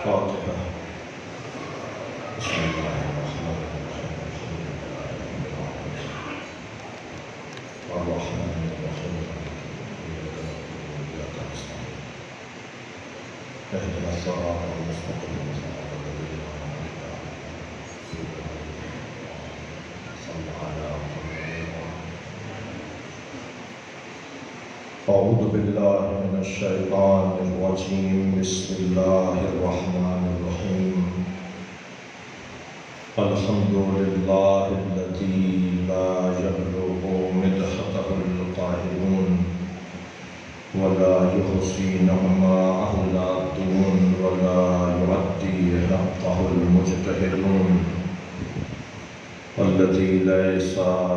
فاتحة. بسم الله الرحمن الرحيم. الرحمن الرحيم. إياك نستعين. اهدنا الصراط المستقيم صراط الذين أنعمت عليهم صل على محمد. أعوذ بالله من الشيطان الرجيم. بسم الله الرحمن الرحيم. الحمد لله الذي لا يبلغ مدحته القائلون ولا يحصي نعماءه العادون ولا يؤدي حقه المجتهدون، الذي ليس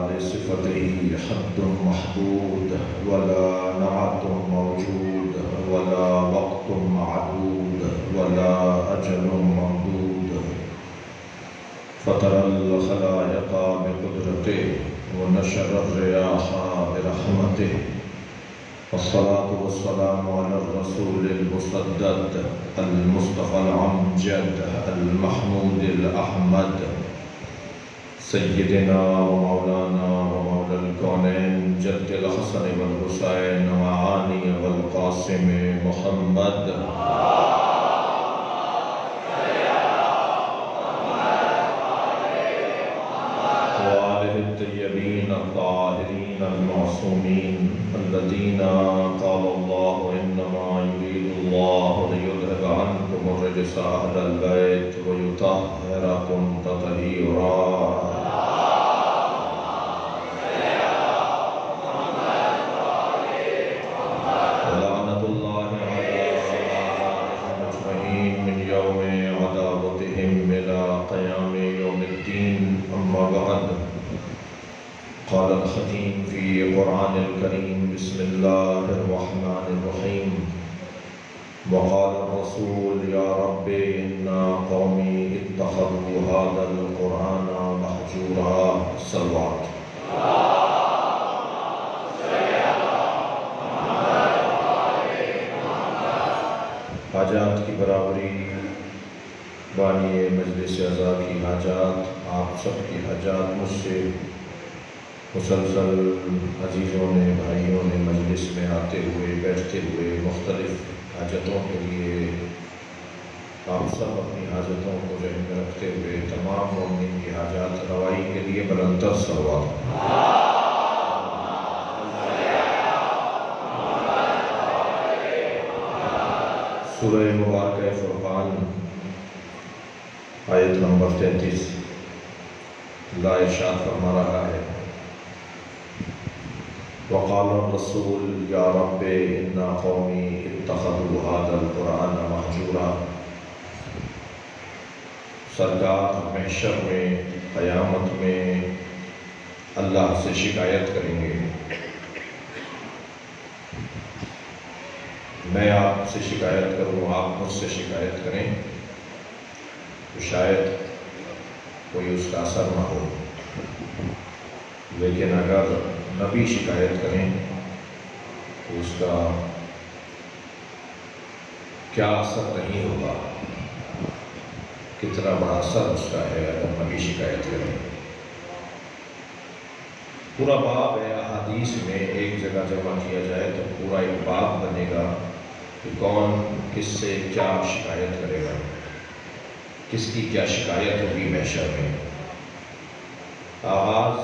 لصفته حد محدود ولا نعت موجود ولا وقت معدود ولا أجل ممدود، فطر الخلائق بقدرته ونشر الرياح برحمته، والصلاة والسلام على الرسول المسدد المصطفى الأمجد المحمود الأحمد سيدنا ومولانا ومولى الكونين جد الحسن والحسين وعلي والقاسم محمد وآله الطيبين الطاهرين المعصومين الذين قال الله إنما يريد الله ليذهب عنكم الرجس أهل البيت ويطهركم تطهيرا. ولعنة الله على أعدائهم أجمعين من يوم عداوتهم إلى قيام يوم الدين. أما بعد، قال الحكيم في قرآن الكريم. بسم الله الرحمن الرحيم. وقال الرسول يا رب إن قومي اتخذوا هذا القرآن مهجورا. صلوات. حاجات کی برابری بانی مجلس اعضاء کی حاجات، آپ سب کی حاجات مجھ سے مسلسل عزیزوں نے بھائیوں نے مجلس میں آتے ہوئے بیٹھتے ہوئے مختلف حاجتوں کے لیے آپ سب اپنی حاجتوں کو ذہن میں رکھتے ہوئے تمام مومنین کی حاجات روائی کے لیے بلندتر صلوات. سورہ مبارکہ فرقان آیت نمبر 33 اللہ ارشاد فرما رہا ہے وقال الرسول یا رب ان قومی اتخذوا هذا القرآن مہجورا. سرکار محشر میں قیامت میں اللہ سے شکایت کریں گے. میں آپ سے شکایت کروں، آپ مجھ سے شکایت کریں تو شاید کوئی اس کا اثر نہ ہو، لیکن اگر نبی شکایت کریں تو اس کا کیا اثر نہیں ہوگا، کتنا بڑا اثر اس کا ہے اگر نبی شکایت کریں. پورا باب ہے احادیث میں ایک جگہ جمع کیا جائے تو پورا ایک باب بنے گا کہ کون کس سے کیا شکایت کرے گا، کس کی کیا شکایت ہوگی محشر میں. آغاز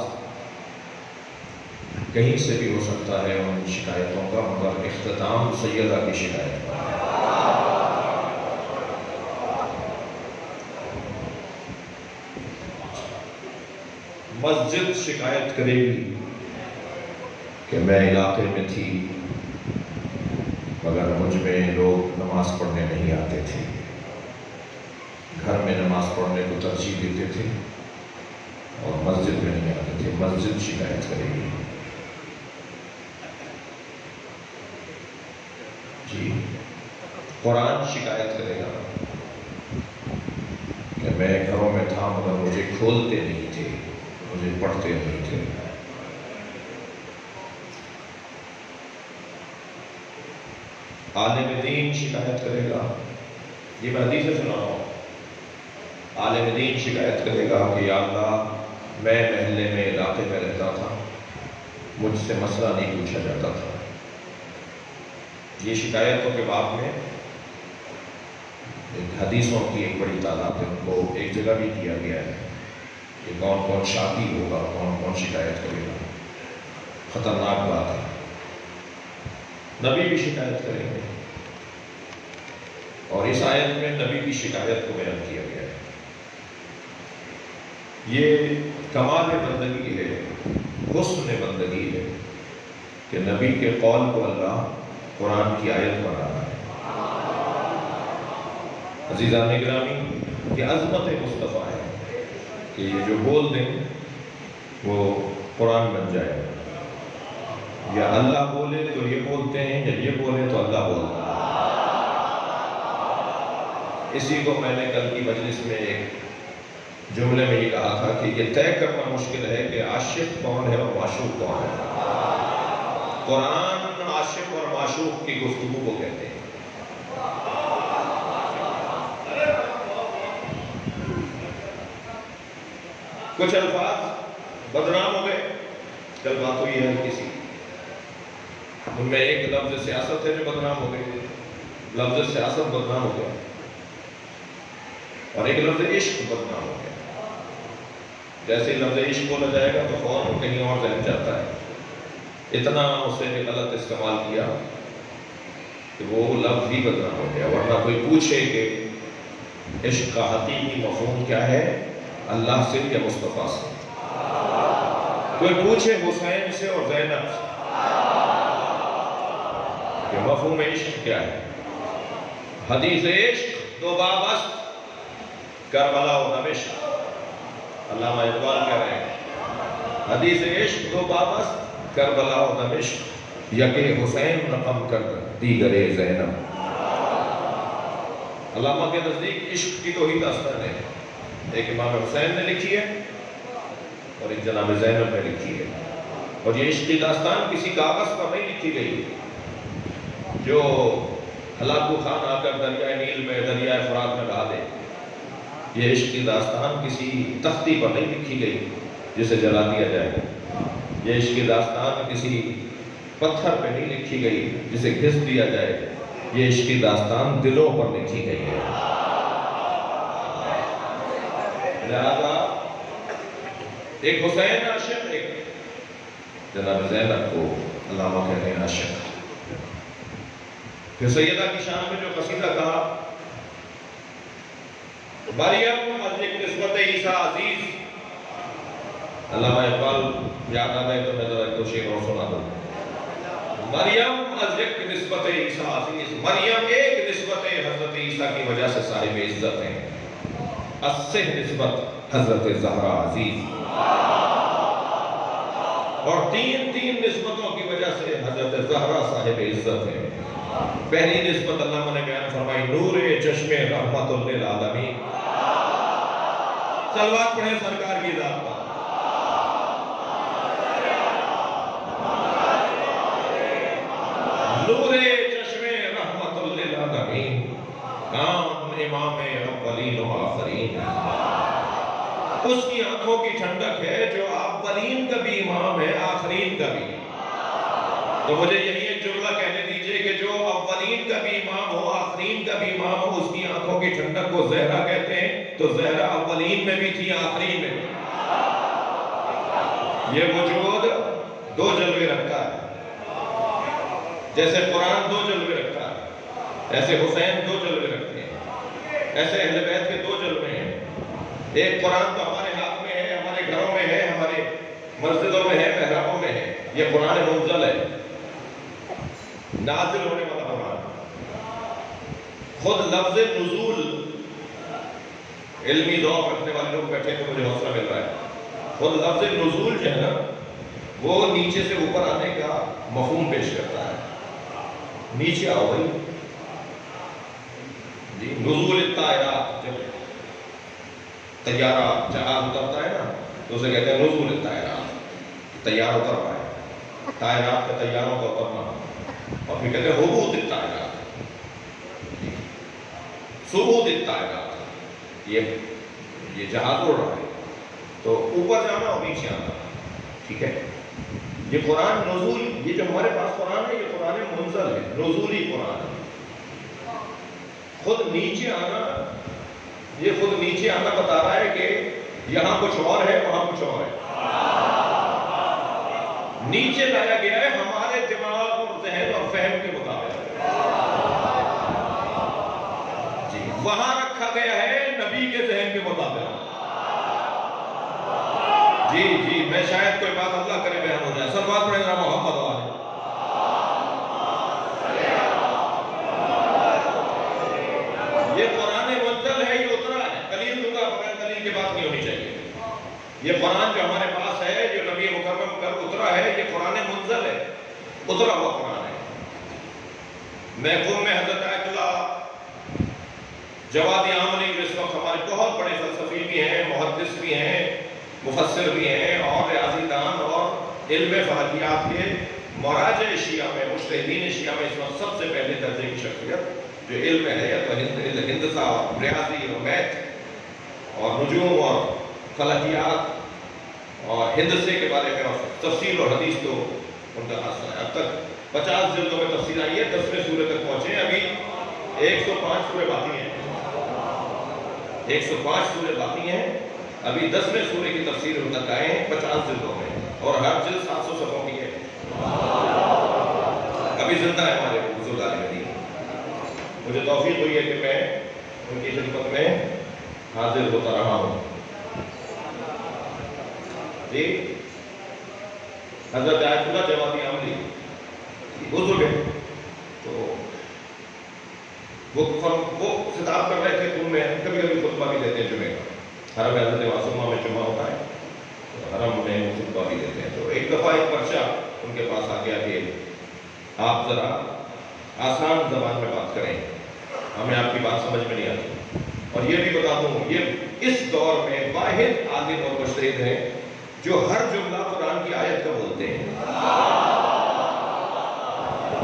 کہیں سے بھی ہو سکتا ہے ان شکایتوں کا، مگر اختتام سیدہ کی شکایت پر. مسجد شکایت کرے گی کہ میں علاقے میں تھی مگر مجھ میں لوگ نماز پڑھنے نہیں آتے تھے، گھر میں نماز پڑھنے کو ترجیح دیتے تھے اور مسجد میں نہیں آتے تھے. مسجد شکایت کرے گی. جی قرآن شکایت کرے گا کہ میں گھروں میں تھا مگر مجھے کھولتے نہیں تھے، مجھے پڑھتے نہیں تھے. عالم دین شکایت کرے گا یہ میں حدیث سے سنا ہوں، عالم دین شکایت کرے گا کہ یا اللہ میں محلے میں علاقے میں رہتا تھا، مجھ سے مسئلہ نہیں پوچھا جاتا تھا۔ یہ شکایتوں کے بعد میں حدیثوں کی ایک بڑی تعداد ہے، ان کو ایک جگہ بھی کیا گیا ہے کہ کون کون شاکی ہوگا، کون کون شکایت کرے گا۔ خطرناک بات ہے، نبی بھی شکایت کریں گے، اور اس آیت میں نبی کی شکایت کو بیان کیا گیا ہے۔ یہ کمال بندگی ہے، حسن بندگی ہے کہ نبی کے قول کو اللہ قرآن کی آیت بنا رہا ہے۔ عزیزان گرامی، یہ عظمت مصطفیٰ ہے کہ یہ جو بول دیں وہ قرآن بن جائے، یا اللہ بولے تو یہ بولتے ہیں، یا یہ بولے تو اللہ بولتا ہے۔ اسی کو میں نے کل کی مجلس میں ایک جملے میں یہ کہا تھا کہ یہ طے کرنا مشکل ہے کہ عاشق کون ہے اور معشوق کون ہے۔ قرآن عاشق اور معشوق کی گفتگو کو کہتے ہیں۔ کچھ الفاظ بدنام ہو گئے، کل بات ہوئی ہے کسی، ان میں ایک لفظ سیاست ہے جو بدنام ہو گئی، لفظ سیاست بدنام ہو گیا، اور ایک لفظ عشق بدنام ہو گیا۔ جیسے لفظ عشق بولا جائے گا تو فوراً کہیں اور ذہن جاتا ہے، اتنا اسے غلط استعمال کیا کہ وہ لفظ ہی بدنام ہو گیا۔ ورنہ کوئی پوچھے کہ عشق کا حقیقی مفہوم کیا ہے، اللہ سے یا مصطفیٰ سے؟ کوئی پوچھے حسین سے اور زینب سے کہ مفہوم عشق کیا ہے؟ حدیث عشق دو باب است، کربلا و دمشق۔ علامہ اقبال کہہ رہے ہیں حدیث عشق دو باب است، کربلا و دمشق، یکے حسین رقم کر دیگر زینب۔ علامہ کے نزدیک عشق کی تو ہی داستان ہے، ایک امام حسین نے لکھی ہے اور ایک جناب زینب نے لکھی ہے، اور یہ عشق کی داستان کسی کاغذ پر نہیں لکھی گئی جو ہلاکو خان آ کر دریائے نیل میں، دریائے فرات میں بہا دے۔ یہ عشق کی داستان کسی تختی پر نہیں لکھی گئی جسے جلا دیا جائے۔ یہ عشق کی داستان کسی پتھر پہ نہیں لکھی گئی جسے گھس دیا جائے۔ یہ عشق کی داستان دلوں پر لکھی گئی ہے۔ لہذا ایک حسین عاشق، ایک جناب زینب کو علامہ کہتے ہیں عاشق۔ پھر سیدہ کی شان میں جو قصیدہ کہا، مریم از ایک نسبت عیسیٰ عزیز۔ علامہ اقبال یاد آ گئے تو میں ذرا دو شعر اور سنا دوں۔ مریم از ایک نسبت عیسیٰ عزیز، مریم ایک نسبت حضرت عیسیٰ کی وجہ سے صاحب عزت ہیں، از سے نسبت حضرت زہرا عزیز، اور تین نسبتوں کی وجہ سے حضرت زہرا صاحب عزت ہیں۔ پہلی نسبت علامہ نے بیان فرمائی، نور چشم رحمت للعالمین۔ صلوات پڑھیں سرکار کی ذات پر۔ نور چشم رحمت للعالمین، کام امام اولین و آخرین۔ اس کی آنکھوں کی ٹھنڈک ہے جو اولین کا بھی امام ہے، آخرین کا بھی۔ تو مجھے یہی ایک جملہ کہنے دیجئے کہ جو اولین کا بھی امام ہو، آخرین کا بھی امام ہو، اس کی آنکھوں کی ٹھنڈک کو زہرا کہتے ہیں، تو زہرا اولین میں بھی تھی، آخرین میں بھی۔ یہ وجود دو جلوے رکھتا ہے، جیسے قرآن دو جلوے رکھتا ہے، ایسے حسین دو جلوے رکھتے ہیں، ایسے اہل بیت کے دو جلوے ہیں۔ ایک قرآن تو ہمارے ہاتھ میں ہے، ہمارے گھروں میں ہے، ہمارے مسجدوں میں ہے، محرابوں میں ہے، یہ قرآن منزل ہے، نازل ہونے والا قرآن۔ خود لفظ نزول، علمی ذوق رکھنے والے لوگ بیٹھے تو مجھے حوصلہ مل رہا ہے، خود لفظ نزول جو ہے نا وہ نیچے سے اوپر آنے کا مفہوم پیش کرتا ہے۔ نیچے آؤ بھائی جی، نزول الطائرات، جب طیارہ جہاز اترتا ہے نا تو اسے کہتے ہیں نزول الطائرات، طیارہ اتر رہا ہے، طائرات کے طیاروں کا اترنا، اور پھر کہتے ہیں حبوط الطائرات، صعود الطائرات، یہ جہاز اڑ رہا ہے تو اوپر جانا اور نیچے آنا، ٹھیک ہے؟ یہ قرآن نزول، یہ جو ہمارے پاس قرآن ہے یہ قرآن منزل ہے، نزولی قرآن ہے۔ خود نیچے آنا، یہ خود نیچے آنا بتا رہا ہے کہ یہاں کچھ اور ہے وہاں کچھ اور ہے۔ نیچے لایا گیا ہے ہمارے دماغ اور ذہن اور فہم کے مطابق، جی وہاں رکھا گیا ہے نبی کے ذہن کے مطابق۔ جی میں شاید کوئی بات اللہ کرے بیان ہو جائے، صلوات پڑھیں ذرا محمد والے۔ یہ قرآن منزل ہے، یہ اترا ہے، کلیل دوں گا بغیر کلیل کی بات نہیں ہونی چاہیے۔ یہ قرآن جو ہمارے پاس ہے، جو نبی مکرم کر اترا ہے، یہ قرآن منزل ہے، اترا ہوا قرآن ہے۔ محکوم میں حضرت آیت اللہ جوادی عاملی جو اس وقت ہمارے بہت بڑے فلسفی بھی ہیں، محدث بھی ہیں، مفسر بھی ہیں اور ریاضی دان اور علم فلکیات کے مراجع شیعہ میں، مجتہدین شیعہ میں اس وقت سب سے پہلے درجے کی شخصیت جو علم ہے تو ہندسہ اور ریاضی اور میتھ اور نجوم اور فلکیات اور ہندسے کے بارے میں اور تفسیر اور حدیث تو ان کا حاصل ہے۔ اب تک 50 جلدوں میں تفسیر آئی ہے، 10ویں سورے تک پہنچے ہیں، ابھی 105 سورے باقی ہیں، 105 سورے باقی ہیں، ابھی 10ویں سورے کی تفسیر ان تک آئے ہیں 50 جلدوں میں، اور ہر جلد 700 صفحوں کی ہے۔ ابھی زندہ ہے ہمارے بزرگان مدینہ۔ مجھے توفیق ہوئی ہے کہ میں ان کی خدمت میں حاضر ہوتا رہا ہوں۔ جی حضرت آیت اللہ جوادی عاملی بزرگ ہے، تو وہ خطاب کر رہے تھے، ان میں کبھی کبھی خطبہ بھی دیتے ہیں جمعے کا، حرم حضرت معصومہ میں جمعہ ہوتا ہے تو حرم میں وہ خطبہ بھی دیتے ہیں۔ تو ایک دفعہ ایک پرچہ ان کے پاس آ گیا کہ آپ ذرا آسان زبان میں بات کریں، ہمیں آپ کی بات سمجھ میں نہیں آتی، اور یہ بھی بتا دوں یہ اس دور میں واحد عالم اور مجتہد ہیں جو ہر جملہ قرآن کی آیت کا بولتے ہیں۔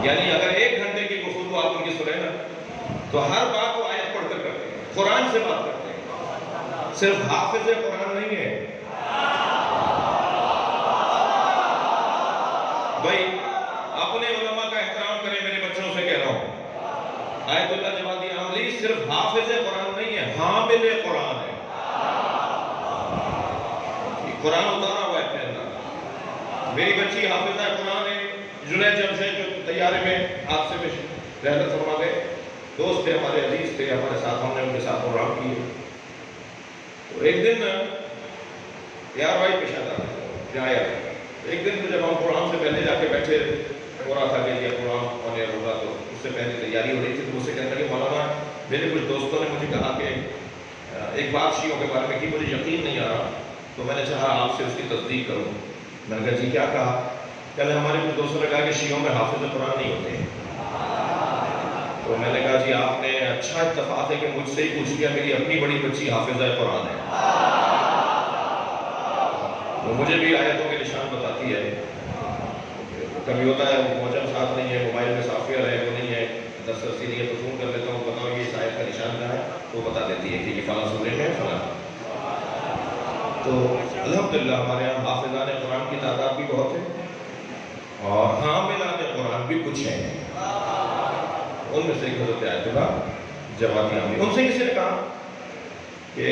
یعنی اگر 1 گھنٹے کی گفتگو آپ ان کی سنیں نا تو ہر بات وہ آیت پڑھ کر کرتے ہیں، قرآن سے بات کرتے ہیں، صرف حافظ قرآن نہیں ہے بھائی، اپنے علماء کا احترام کریں، میرے بچوں سے کہہ رہا ہوں، آیت اللہ جوادی عاملی صرف حافظ قرآن نہیں ہے، حامل قرآن ہے۔ قرآن اتارا ہوا ہے اپنے اندر۔ میری بچی حافظہ قرآن ہے، جنید جمشید جو طیارے میں حادثے میں رحلت فرما گئے، دوست تھے ہمارے، عزیز تھے ہمارے ساتھ، ہم نے ان کے ساتھ پروگرام کیے۔ تو ایک دن یار بھائی پیش آتا آیا، ایک دن جب ہم پروگرام سے پہلے جا کے بیٹھے ہو رہا تھا کہ یہ پروگرام ہونے ہوگا، تو اس سے پہلے تیاری ہو رہی تھی، تو مجھ سے کہنے لگے مولانا میرے کچھ دوستوں نے مجھے کہا کہ ایک بات شیعوں کے بارے میں کی، مجھے یقین نہیں آ رہا، تو میں نے چاہا آپ سے اس کی تصدیق کروں۔ میں نے کہا جی کیا کہا؟ کل ہمارے کچھ دوستوں نے کہا کہ شیعوں میں حافظ قرآن نہیں ہوتے ہیں۔ تو میں نے کہا جی آپ نے اچھا اتفاق ہے کہ مجھ سے ہی پوچھ لیا، میری اپنی بڑی بچی حافظہ قرآن ہے، وہ مجھے بھی آیتوں کے نشان بتاتی ہے۔ کبھی ہوتا ہے موجم ساتھ نہیں ہے، موبائل میں سافٹ ویئر ہے وہ نہیں ہے، دسترسی نہیں ہے، تو فون کر لیتا ہوں، بتاؤ یہ اس آیت کا نشان کہاں ہے، وہ بتا دیتی ہے کہ یہ فلاں سورے میں ہے فلاں۔ تو الحمدللہ ہمارے یہاں حافظان قرآن کی تعداد بھی بہت ہے اور حاملان قرآن بھی کچھ ہیں، ان میں سے ایک حضرت آیت اللہ جوادی عاملی۔ ان سے کسی نے کہا کہ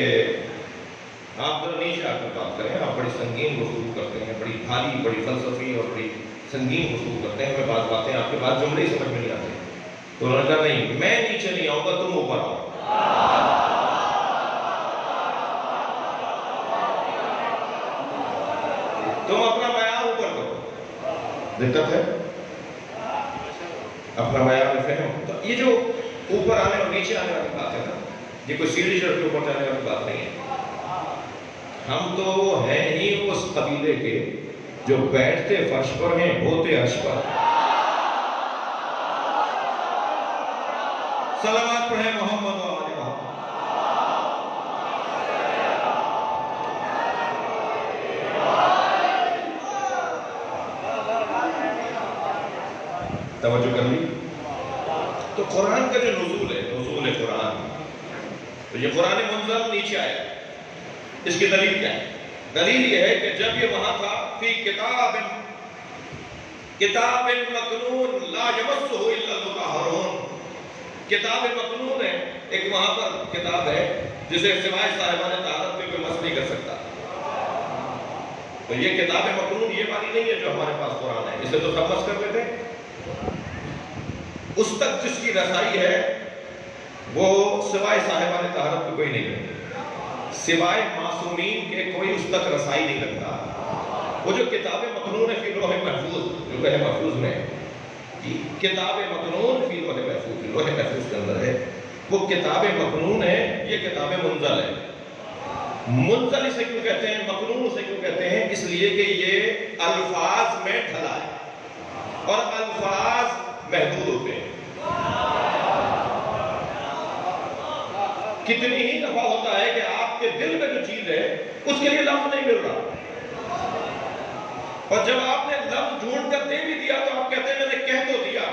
آپ ذرا نیچے آ کر بات کریں، آپ بڑی سنگین گفتگو کرتے ہیں، بڑی بھاری، بڑی فلسفی اور بڑی سنگین گفتگو کرتے ہیں، ہمیں بعض باتیں آپ کے بعد جملے ہی سمجھ میں نہیں آتے۔ تو انہوں نے کہا نہیں، میں نیچے نہیں آؤں گا، تم اوپر آؤ۔ تم اپنا معیار اوپر کرو، دقت ہے اپنا معیار فہم۔ تو یہ جو اوپر آنے اور نیچے آنے والی بات ہے نا، یہ کوئی سیڑھی چڑھ کے اوپر جانے والی بات نہیں ہے۔ ہم تو ہیں ہی اس قبیلے کے جو بیٹھتے فرش پر ہیں، ہوتے عرش پر۔ صلوات پڑھیں محمد و آل محمد۔ توجہ کر لی؟ تو قرآن کا جو نزول ہے، نزول قرآن، تو یہ قرآن منزل نیچے آیا، اس کی دلیل کیا ہے؟ دلیل یہ ہے کہ جب یہ وہاں تھا فی کتاب مکنون لا یمسہ الا المطہرون، کتاب مکنون ہے، ایک وہاں پر کتاب ہے جسے سوائے صاحبان طہارت کے کوئی مس نہیں کر سکتا. تو یہ کتاب مکنون یہ بانی نہیں ہے جو ہمارے پاس قرآن ہے، اسے تو سب مس کرتے تھے. اس تک جس کی رسائی ہے وہ سوائے صاحبان طہارت کے کوئی نہیں ہے، سوائے معصومین کے کوئی اس تک رسائی نہیں رکھتا. وہ جو کتاب مکنون ہے فی لوح محفوظ، جو لوح محفوظ میں جی کتاب مکنون فی لوح محفوظ، لوح محفوظ کے اندر ہے، وہ کتاب مکنون ہے. یہ کتاب منزل ہے. منزل اسے کیوں کہتے ہیں، مکنون اسے کیوں کہتے ہیں؟ اس لیے کہ یہ الفاظ میں ڈھلا ہے اور الفاظ محدود ہوتے ہیں. کتنی ہی دفعہ ہوتا ہے کہ آپ کے دل میں جو چیز ہے اس کے لیے لفظ نہیں مل رہا، اور جب آپ نے لفظ ڈھونڈ کر دے بھی دیا تو آپ کہتے ہیں میں نے کہہ تو دیا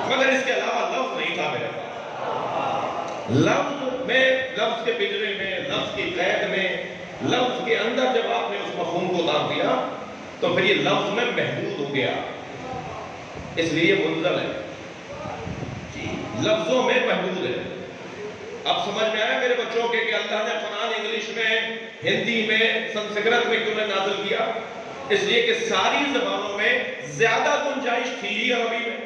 مگر اس کے علاوہ لفظ نہیں تھا میرے پاس. لفظ میں، لفظ کے پنجرے میں، لفظ کی قید میں، لفظ کے اندر جب آپ نے اس مفہوم کو اتار دیا تو پھر یہ لفظ میں محدود ہو گیا، اس لیے منزل ہے جی، لفظوں میں محدود ہے. اب سمجھ میں آیا میرے بچوں کے کہ اللہ نے قرآن انگلش میں، ہندی میں، سنسکرت میں کیوں نے نازل کیا؟ اس لیے کہ ساری زبانوں میں زیادہ گنجائش تھی ہی عربی میں.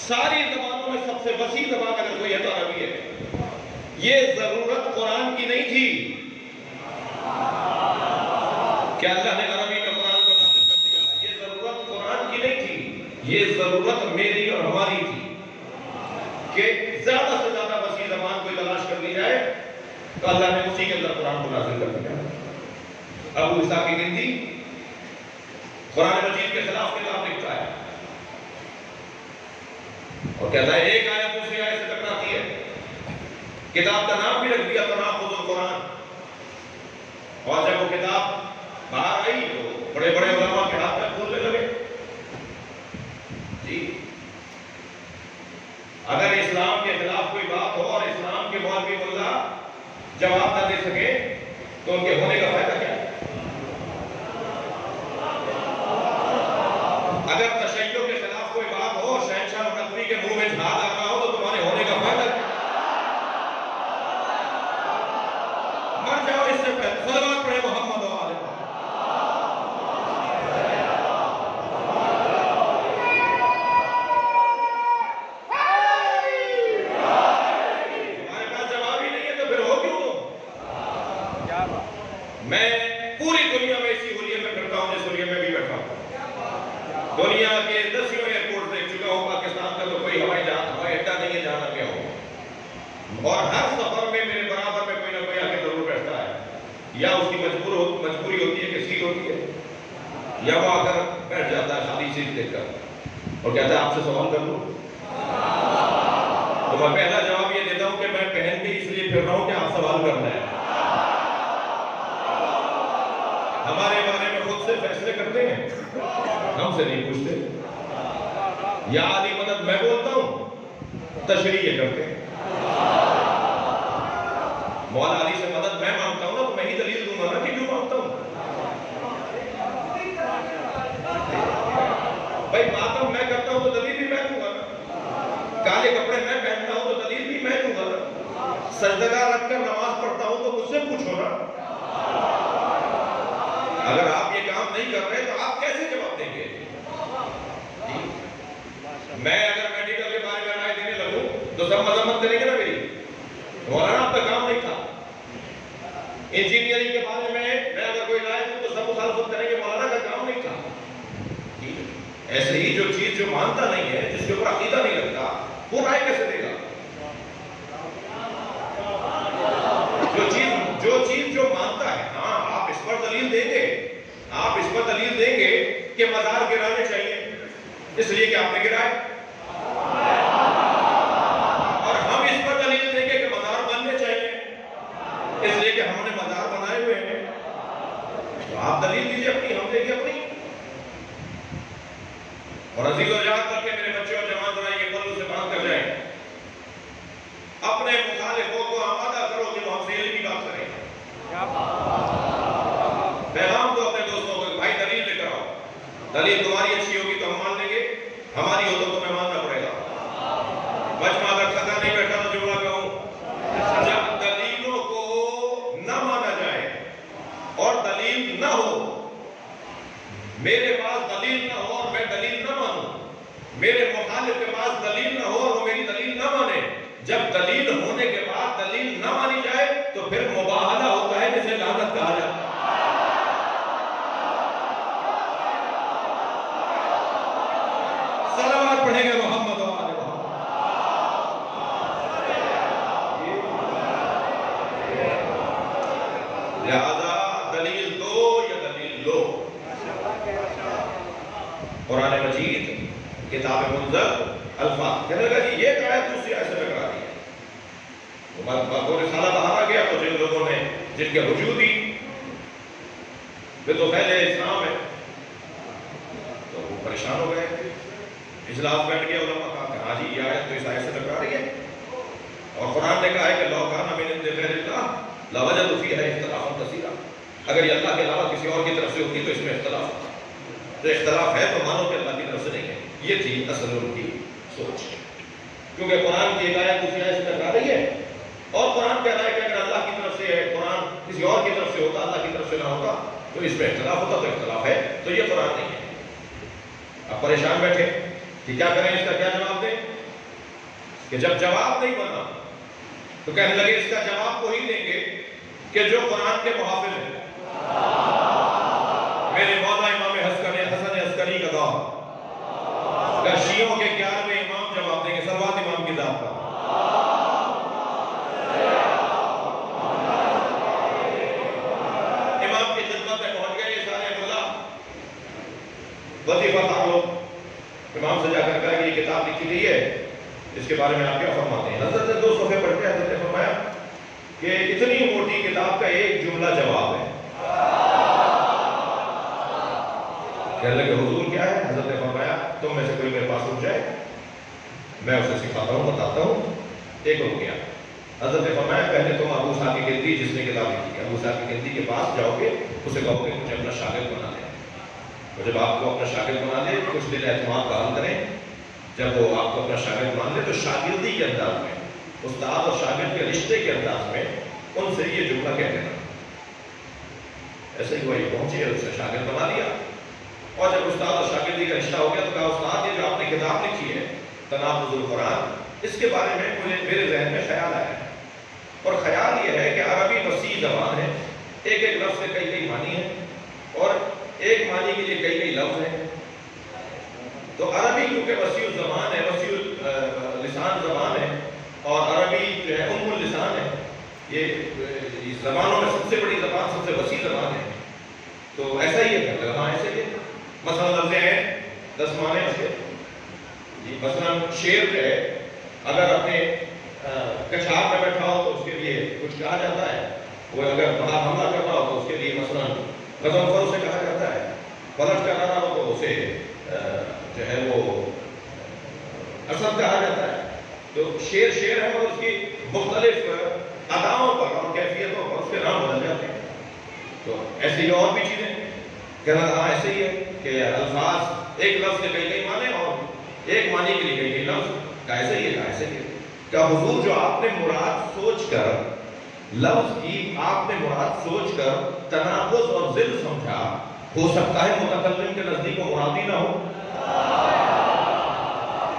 ساری زبانوں میں سب سے وسیع زبان اگر کوئی ہے تو عربی ہے. یہ ضرورت قرآن کی نہیں تھی کہ اللہ نے عربی میں قرآن کو نازل کر دیا. یہ ضرورت قرآن کی نہیں تھی، یہ ضرورت میری اور ہماری تھی کہ زیادہ سے زیادہ وسیع زبان کوئی تلاش کر لی جائے تو اللہ نے اسی کے اندر قرآن کو نازل کر دیا. ابو اسحاق گندی قرآن مجید کے خلاف کتاب لکھتا ہے اور کہتا ہے ایک آیت دوسری آیت سے ٹکراتی ہے. کتاب کا نام بھی رکھ دیا تناقض القرآن. اور جب وہ کتاب باہر آئی تو بڑے بڑے علماء کے ہاتھ میں کھولنے لگے جی. اگر اسلام کے خلاف کوئی بات ہو اور اسلام کے مولوی ملا جواب نہ دے سکے تو ان کے ہونے کا فائدہ کیا ہے؟ اگر تشیع کے خلاف کوئی بات ہو، شہنشاہ نقوی کے منہ میں جھاگ آ رہا ہو تو تمہارے ہونے کا فائدہ کیا؟ مر جاؤ اس سے پہلے. صلوات پڑھے محمد و آل محمد. میں پوری دنیا میں اسی حلیے میں کرتا ہوں جس حلیے میں بھی بیٹھا ہوں. دنیا کے 10 ایئرپورٹ دیکھ چکا ہوں. پاکستان کا تو کوئی ہوائی اڈا نہیں ہے جہاں نہ گیا ہوں، اور ہر سفر میں میرے برابر میں کوئی نہ کوئی آ کے ضرور بیٹھتا ہے. یا اس کی مجبوری ہوتی ہے کہ سیٹ ہوتی ہے، یا وہ آ کر بیٹھ جاتا ہے خالی سیٹ دیکھ کر اور کہتا ہے آپ سے سوال کر لوں. تو میں پہلا جواب یہ دیتا ہوں کہ میں پہن کے اس لیے پھر رہا ہوں کہ آپ سوال کرنا ہے. ہمارے بارے میں خود سے فیصلے کرتے ہیں، ہم سے نہیں پوچھتے. یا علی مدد میں بولتا ہوں، تشریح یہ کرتے ہیں. مولا علی سے مدد میں مانگتا ہوں نا تو میں ہی دلیل دوں گا نا کہ کیوں مانگتا ہوں. بھائی ماتم میں کرتا ہوں تو دلیل بھی میں دوں گا نا. کالے کپڑے میں پہنتا ہوں تو دلیل بھی میں دوں گا نا. سجدگاہ رکھ کر نماز پڑھتا ہوں تو مجھ سے پوچھو نا. اگر آپ یہ کام نہیں کر رہے تو آپ کیسے جواب دیں گے؟ میں اگر میڈیکل کے بارے میں رائے دینے لگوں تو سب مذمت کریں گے نا میری. مولانا آپ کا کام نہیں تھا. انجینئرنگ کے بارے میں اگر کوئی رائے دوں تو سب مخالفت کریں گے، مولانا کا کام نہیں تھا. ایسے ہی جو چیز جو مانتا نہیں ہے، جس کے اوپر عقیدہ نہیں رکھتا، وہ رائے کیسے دے گا؟ جو چیز جو مانتا ہے، ہاں آپ اس پر دلیل دیں گے، آپ اس پر دلیل دیں گے کہ مزار گرانے چاہیے اس لیے کہ آپ نے گرائے، اور ہم اس پر دلیل دیں گے کہ مزار بننے چاہیے اس لیے کہ ہم نے مزار بنائے ہوئے ہیں. تو آپ دلیل دیجیے اپنی، ہم دیں گے اپنی. اور عزیز و یاد کر کے میرے بچے اور جوان ذرا یہ پلو سے باندھ کر جائیں کتاب منزل الفاظ. کہنے لگا جی یہ آیت دوسری آیت سے ٹکرا رہی ہے. وہ رسالہ باہر آ گیا تو جن لوگوں نے جن کے رجوع دی وہ تو پہلے اسلام ہے تو وہ پریشان ہو گئے. اجلاس بیٹھ گیا علماء کا کہ ہاں جی یہ آیت تو اس آیت سے ٹکرا رہی ہے اور قرآن نے کہا ہے کہ لو کان من عند غیر اللہ لوجدوا فیہا اختلافا کثیرا. اگر یہ اللہ کے علاوہ کسی اور کی طرف سے ہوتی تو اس میں اختلاف ہوتا. تو اختلاف ہے تو مانو کہ اللہ کی طرف سے نہیں ہے. یہ تھی اصل ان کی سوچ. کیونکہ قرآن کی ایک آیت دوسری آیت سے ٹکرا رہی ہے اور قرآن کہہ رہا ہے کہ اگر اللہ کی طرف سے ہے قرآن کسی اور کی طرف سے ہوتا اللہ کی طرف سے نہ ہوتا تو اس میں اختلاف ہوتا. تو اختلاف ہے تو یہ قرآن نہیں ہے. اب پریشان بیٹھے کہ کیا کریں اس کا کیا جواب دیں. کہ جب جواب نہیں بنا تو کہنے لگے اس کا جواب وہی دیں گے کہ جو قرآن کے محافظ ہیں. میرے مولا امام حسن عسکری کا دور اگر شیعوں کے 11ویں امام جواب دیں گے سروات امام کی ذات کا. امام کی خدمت میں پہنچ گئے یہ سارے مولا. وظیفہ تعلق امام سے جا کر کہا کہ یہ کتاب لکھی گئی ہے اس کے بارے میں آپ کیا فرماتے ہیں. حضرت نے 2 صفحے پڑھ کے حضرت نے فرمایا کہ اتنی موٹی کتاب کا ایک جملہ جواب ہے. کہنے لگے حضور کیا ہے. حضرت نے فرمایا تم میں سے کوئی میرے پاس رک جائے میں اسے سکھاتا ہوں بتاتا ہوں. ایک رک گیا. حضرت نے فرمایا پہلے تم ابو اسحاق الکندی جس نے کتاب لکھی ہے ابو اسحاق الکندی کے پاس جاؤ گے اسے کہو گے مجھے اپنا شاگرد بنا لے. اور جب آپ کو اپنا شاگرد بنا لے کچھ دن اعتماد بحال کریں. جب وہ آپ کو اپنا شاگرد مان لے تو شاگردی کے انداز میں استاد اور شاگرد کے رشتے کے انداز میں ان سے یہ جملہ کہہ دینا. ایسے ہی وہی پہنچے اسے شاگرد بنا لیا. اور جب استاد اور شاگردی کا رشتہ ہو گیا تو کہا استاد یہ جو آپ نے کتاب لکھی ہے تناقض القرآن اس کے بارے میں مجھے میرے ذہن میں خیال آیا ہے. اور خیال یہ ہے کہ عربی وسیع زبان ہے. ایک ایک لفظ کے کئی کئی معنی ہیں اور ایک معنی کے لیے کئی کئی لفظ ہیں. تو عربی کیونکہ وسیع زبان ہے وسیع لسان زبان ہے اور عربی جو ہے ام اللسان ہے. یہ زبانوں میں سب سے بڑی زبان سب سے وسیع زبان ہے. تو ایسا ہی ہے. ہاں ایسے ہی مثلا لفظ ہیں 10 معنی اس کے. مثلا شیر جو ہے اگر اپنے کچھار میں بیٹھا ہو تو اس کے لیے کچھ کہا جاتا ہے. وہ اگر باہر حملہ کرنا ہو تو اس کے لیے مثلا غضنفر اسے کہا جاتا ہے. پلٹ کر رہا ہو تو اسے جو ہے وہ اسد کہا جاتا ہے. تو شیر شیر ہے اور اس کی مختلف اداؤں پر اور کیفیتوں پر اس کے نام بدل جاتے ہیں. تو ایسی اور بھی چیزیں کہنا ہاں ایسے ہی ہے کہ الفاظ ایک لفظ کے کئی کئی معنی اور ایک معنی کے لیے کئی کئی لفظ. ایسے ہی ہے ایسے ہی ہے. کیا حضور جو آپ نے مراد سوچ کر لفظ کی آپ نے مراد سوچ کر تناقض اور ضد سمجھا ہو سکتا ہے متکلم کے نزدیک وہ مراد ہی نہ ہو.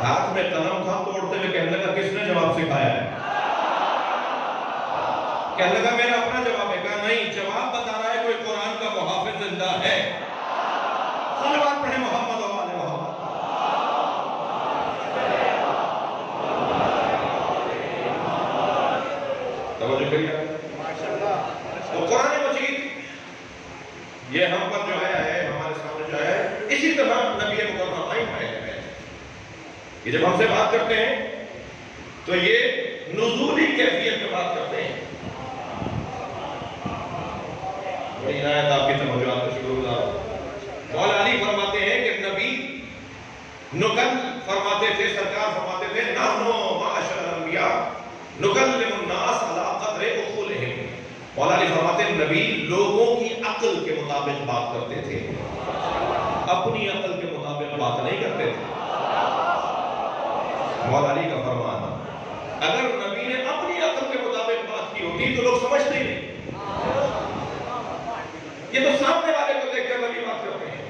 ہاتھ میں قلم تھا توڑتے ہوئے کہنے لگا کس نے جواب سکھایا ہے. کہنے لگا میرا اپنا جواب ہے. کہا نہیں جواب بتا رہا ہے کوئی قرآن کا محافظ زندہ ہے. صلوات پڑھیں محمد و آل محمد. توجہ کریے. تو قرآن مجید یہ ہم پر جو ہے ہمارے سامنے جو ہے اسی طرح نبی مکرم ہے کہ جب ہم سے بات کرتے ہیں تو یہ نزولی کیفیت میں بات کرتے ہیں. بڑی عنایت آپ کی توجہات کا شکر گزار ہوں. مولا علی فرماتے ہیں کہ نبی نقل فرماتے تھے سرکار فرماتے تھے نحنو معاشر الانبیاء نکلم الناس علی قدر عقولہم. مولا علی فرماتے ہیں نبی لوگوں کی عقل کے مطابق بات کرتے تھے اپنی عقل کے مطابق بات نہیں کرتے تھے. مولا علی کا فرمان اگر نبی نے اپنی عقل کے مطابق بات کی ہوتی تو لوگ سمجھتے ہی نہیں. یہ تو سامنے والے کو دیکھ کر نبی بات کرتے ہیں.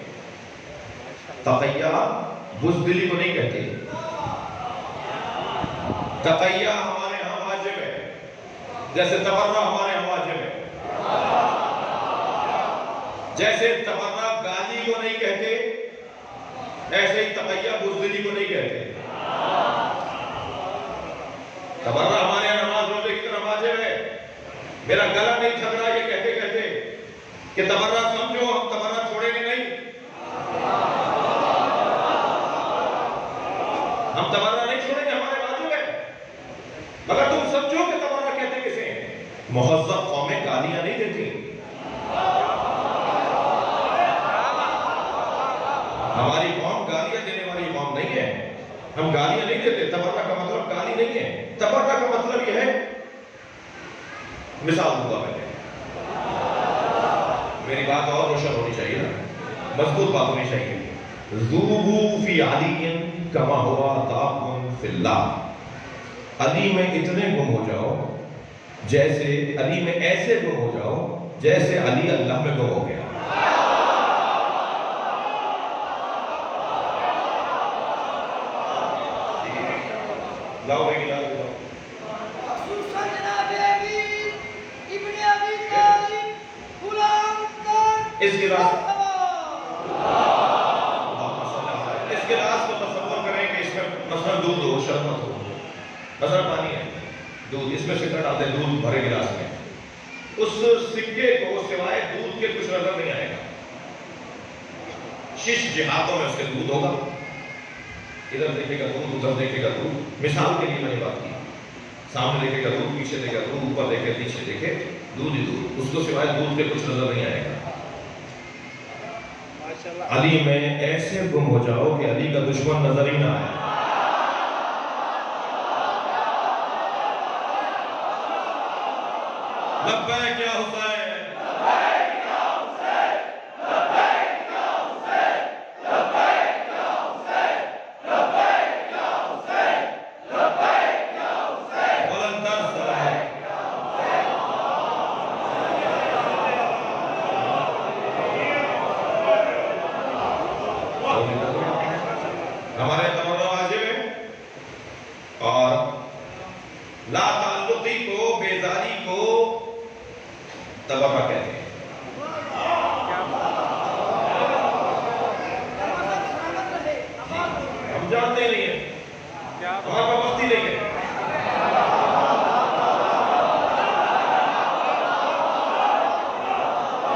تقیہ بزدلی کو نہیں کہتے. تقیہ ہمارے ہاں واجب ہے جیسے تبرہ ہمارے ہاں واجب ہے. جیسے تبرہ گالی کو نہیں کہتے ایسے ہی تقیہ بزدلی کو نہیں کہتے. تبرہ ہمارے یہاں نماز روزے کی طرح واجب ہے. میرا گلا نہیں تھک رہا یہ کہتے کہتے کہ تبرہ سمجھو ہم تبرہ چھوڑیں گے نہیں. مہذب قومیں گالیاں نہیں دیتی. ہماری قوم گالیاں دینے والی قوم نہیں ہے. ہم گالیاں نہیں دیتے. تبرک کا مطلب گالی نہیں ہے. تبرک کا مطلب یہ ہے، مثال دوں گا میں نے. میری بات اور روشن ہونی چاہیے نا، مضبوط بات ہونی چاہیے. ذوبوا فی علی کما ہوا ذاب فی اللہ. علی میں اتنے گم ہو جاؤ جیسے علی میں ایسے گم ہو جاؤ جیسے علی اللہ میں گم ہو گیا. لاؤ بھائی لاؤ. اس گلاس کو تصور کریں کہ اس میں مثلا دودھ ہو، شربت ہو، مثلا پانی ہے، دودھ، اس میں شکر ڈالتے ہیں، دودھ بھرے گلاس میں. اس سکے کو سوائے دودھ کے کچھ نظر نہیں آئے گا. شش جہاتوں میں اس کے دودھ ہوگا. ادھر دیکھے گا دودھ، ادھر دیکھے گا دودھ. مثال کے لیے میں نے بات کی. سامنے دیکھے گا دودھ، پیچھے دیکھے گا دودھ، اوپر دیکھے پیچھے دیکھے دودھ ہی دودھ. اس کو سوائے دودھ کے کچھ نظر نہیں آئے گا. علی میں ایسے گم ہو جاؤ کہ علی کا دشمن نظر ہی نہ آئے. لبیک یا حسین، لبیک یا حسین، لبیک یا حسین، لبیک یا حسین، لبیک یا حسین، لبیک یا حسین، ولن تنصر. ہمارے تمنا واجب ہے، اور لا تعلقی کو، بیزاری کو تبرہ کہتے ہیں. ہم جانتے نہیں ہیں، ہمارے پاس وقت ہی نہیں ہے.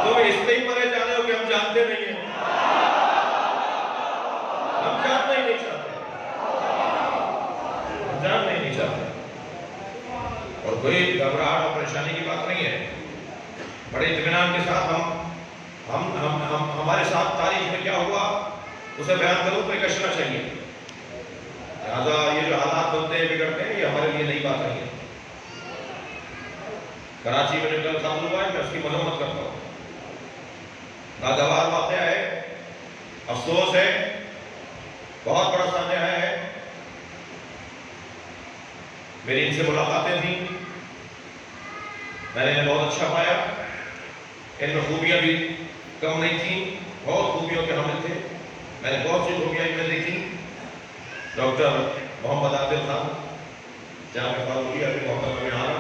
تم اس پہ ہی مرے جانے ہو کہ ہم جانتے نہیں ہیں. ہم جاننا ہی نہیں چاہتے، جاننا ہی نہیں چاہتے. اور کوئی گھبراہٹ اور پریشانی کی بات نہیں ہے. بڑے اطمینان کے ساتھ ہمارے ساتھ تاریخ میں کیا ہوا اسے بیان کروں تو ایک اشرا چاہیے. لہٰذا یہ جو حالات بنتے ہیں، بگڑتے ہیں، یہ ہمارے لیے نئی بات نہیں ہے. کراچی میں جو کل قتل ہوا ہے، میں اس کی مذمت کرتا ہوں. ناگوار واقعہ ہے، افسوس ہے، بہت بڑا سانحہ ہے. میری ان سے ملاقاتیں تھیں، میں نے انہیں بہت اچھا پایا. ان میں خوبیاں بھی کم نہیں تھیں، بہت خوبیوں کے حامل تھے. میں نے بہت سی خوبیاں ان میں دیکھی. ڈاکٹر محمد عادل خان جامعہ فاروقیہ کے محترمہ میں آنا.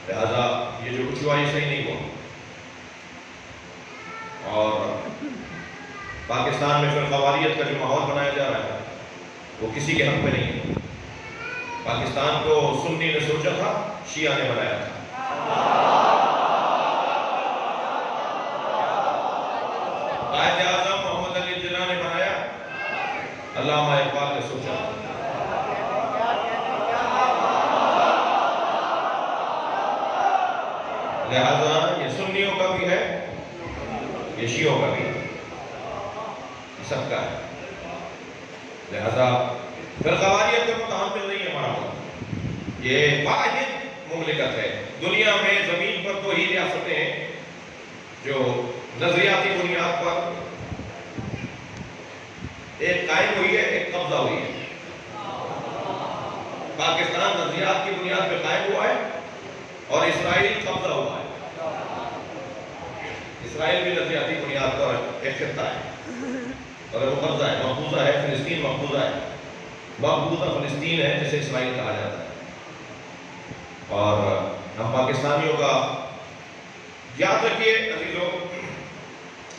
لہذا یہ جو کچھ ہوا یہ صحیح نہیں ہوا. اور پاکستان میں فرقواریت کا جو ماحول بنایا جا رہا ہے وہ کسی کے حق میں نہیں ہے. پاکستان کو سنی نے سوچا تھا، شیعہ نے بنایا تھا. قائد اعظم محمد علی جناح نے بنایا، علامہ اقبال نے سوچا. لہذا یہ سنیوں کا بھی ہے، یہ شیعوں کا بھی ہے، یہ سب کا ہے. لہذا فرقواریت کا متحمل نہیں ہے ہمارا ملک. یہ واحد مملکت ہے دنیا میں. زمین پر دو ہی ریاستیں ہیں جو نظریاتی بنیاد پر ایک قائم ہوئی ہے، ایک قبضہ ہوئی ہے. پاکستان نظریات کی بنیاد پہ قائم ہوا ہے اور اسرائیل قبضہ ہوا ہے. اسرائیل بھی نظریاتی بنیاد پر ایک خطہ ہے اور وہ قبضہ ہے، مقبوضہ ہے. فلسطین مقبوضہ ہے، مقبوضہ فلسطین ہے جسے اسرائیل کہا جاتا ہے. اور ہم پاکستانیوں کا یاد رکھیے عزیزوں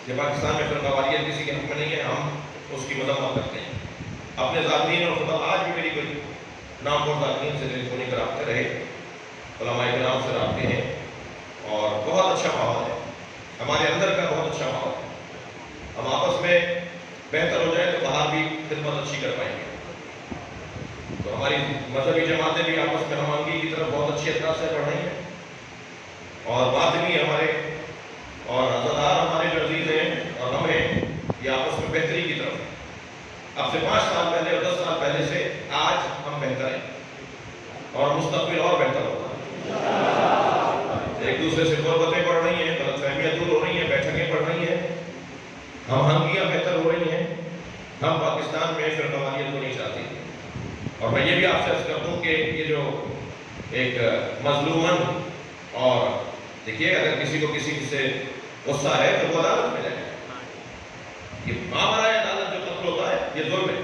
کہ پاکستان میں فرقواریت کسی کے حق میں نہیں ہے. ہم اس کی مذمت کرتے ہیں. اپنے ذاکرین اور خدا آج بھی میری کوئی نامور ذاکرین سے ٹیلیفونک رابطے رہے، علماء کرام سے رابطے ہیں، اور بہت اچھا ماحول ہے. ہمارے اندر کا بہت اچھا ماحول ہے. ہم آپس میں بہتر ہو جائے تو باہر بھی خدمت اچھی کر پائیں گے. تو ہماری مذہبی جماعتیں بھی آپس میں ہم آہنگی کی طرف سے پڑھ رہی ہیں، اور باطنی ہمارے اور عزادار ہمارے جو عزیز ہیں اور ہمیں یہ آپس میں بہتری کی طرف ہے۔ اب سے 5 سال پہلے اور 10 سال پہلے سے آج ہم بہتر ہیں اور مستقبل اور بہتر ہوگا۔ ایک دوسرے سے غربتیں بڑھ رہی ہیں، غلط فہمیاں دور ہو رہی ہیں، بیٹھکیں بڑھ رہی ہیں، ہم ہنگیاں بہتر ہو رہی ہیں۔ ہم پاکستان میں فرقواریت کو نہیں چاہتے، اور میں یہ بھی آپ سے عرض کر دوں کہ یہ جو ایک مظلومن، اور دیکھیے اگر کسی کو کسی سے غصہ ہے تو وہ عدالت میں جائے۔ یہ معاملہ عدالت جو قتل ہوتا ہے یہ ظلم ہے،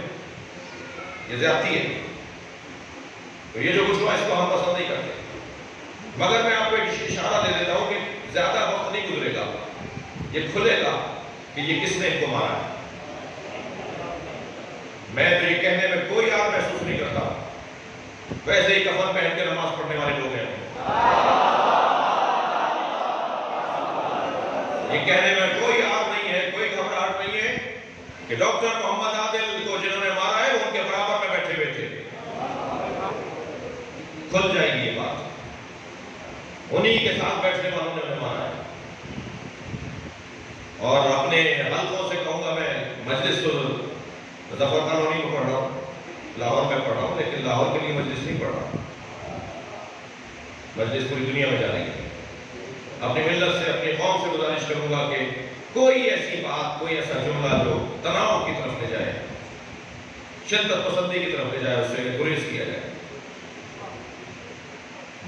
یہ زیادتی ہے، تو یہ جو کچھ ہوا اس کو ہم پسند نہیں کرتے، مگر میں آپ کو ایک اشارہ دے دیتا ہوں کہ زیادہ وقت نہیں گزرے گا، یہ کھلے گا کہ یہ کس نے ان کو مارا ہے۔ میں تو یہ کہنے میں کوئی یاد محسوس نہیں کرتا، ویسے ہی کفن پہن کے نماز پڑھنے والے لوگ ہیں، یہ کہنے میں کوئی یاد نہیں ہے، کوئی گھبراہٹ نہیں ہے کہ ڈاکٹر محمد عادل کو جنہوں نے مارا ہے وہ ان کے برابر میں بیٹھے ہوئے تھے۔ کھل جائے گی یہ بات، انہی کے ساتھ بیٹھنے والوں نے انہیں مارا ہے۔ اور اپنے حلقوں سے کہوں گا، میں مجلس تو ظفر کالونی کو پڑھ رہا ہوں، لاہور میں پڑھ رہا ہوں، لیکن لاہور کے لیے مجلس نہیں پڑھ رہا، مجلس پوری دنیا میں جانے گی۔ اپنی ملت سے، اپنی قوم سے گزارش کروں گا کہ کوئی ایسی بات، کوئی ایسا جملہ جو تناؤ کی طرف لے جائے، شدت پسندی کی طرف لے جائے، اس سے گریز کیا جائے۔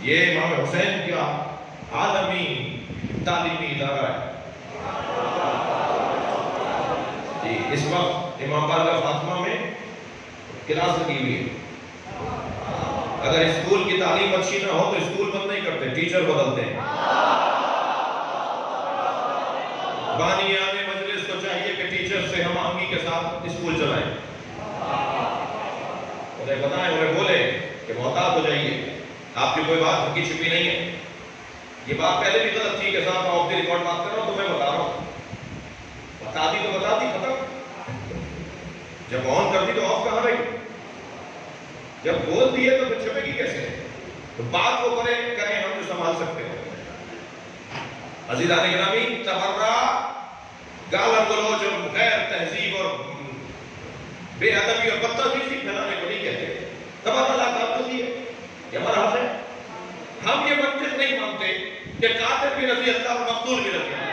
یہ امام حسین کا عالمی تعلیمی ادارہ ہے جی۔ اس وقت امام بارگاہ فاطمہ میں کلاس لگی ہوئی ہے، اگر اسکول کی تعلیم اچھی نہ ہو تو اسکول بند نہیں کرتے، ٹیچر بدلتے ہیں۔ بانیان مجلس کو چاہیے کہ ٹیچر سے ہم آہنگی کے ساتھ اسکول چلائیں، انہیں بتائیں، انہیں بولے کہ محتاط ہو جائیے، آپ کی کوئی بات ہکی چھپی نہیں ہے۔ یہ بات پہلے بھی غلط تھی کہ صاحب میں آف دی ریکارڈ بات کر رہا ہوں تو میں بتا رہا ہوں، بتا دی تو بتا دی، ختم۔ جب آن کر دی تو آف کہاں رہی؟ جب بول دی ہے تو پھر چھپے گی کیسے؟ تو بات کو کریں ہم جو سنبھال سکتے ہیں۔ عزیزان گرامی، تبرہ، گالا گلوچ اور غیر تہذیب اور بے ادبی اور بدتمیزی پھیلانے کو نہیں کہتے۔ تبرہ لا تأخذی ہے، یہ ہمارا حق ہے۔ ہم یہ منطق نہیں مانتے کہ قاتل بھی رضی اللہ اور مقتول بھی رضی اللہ،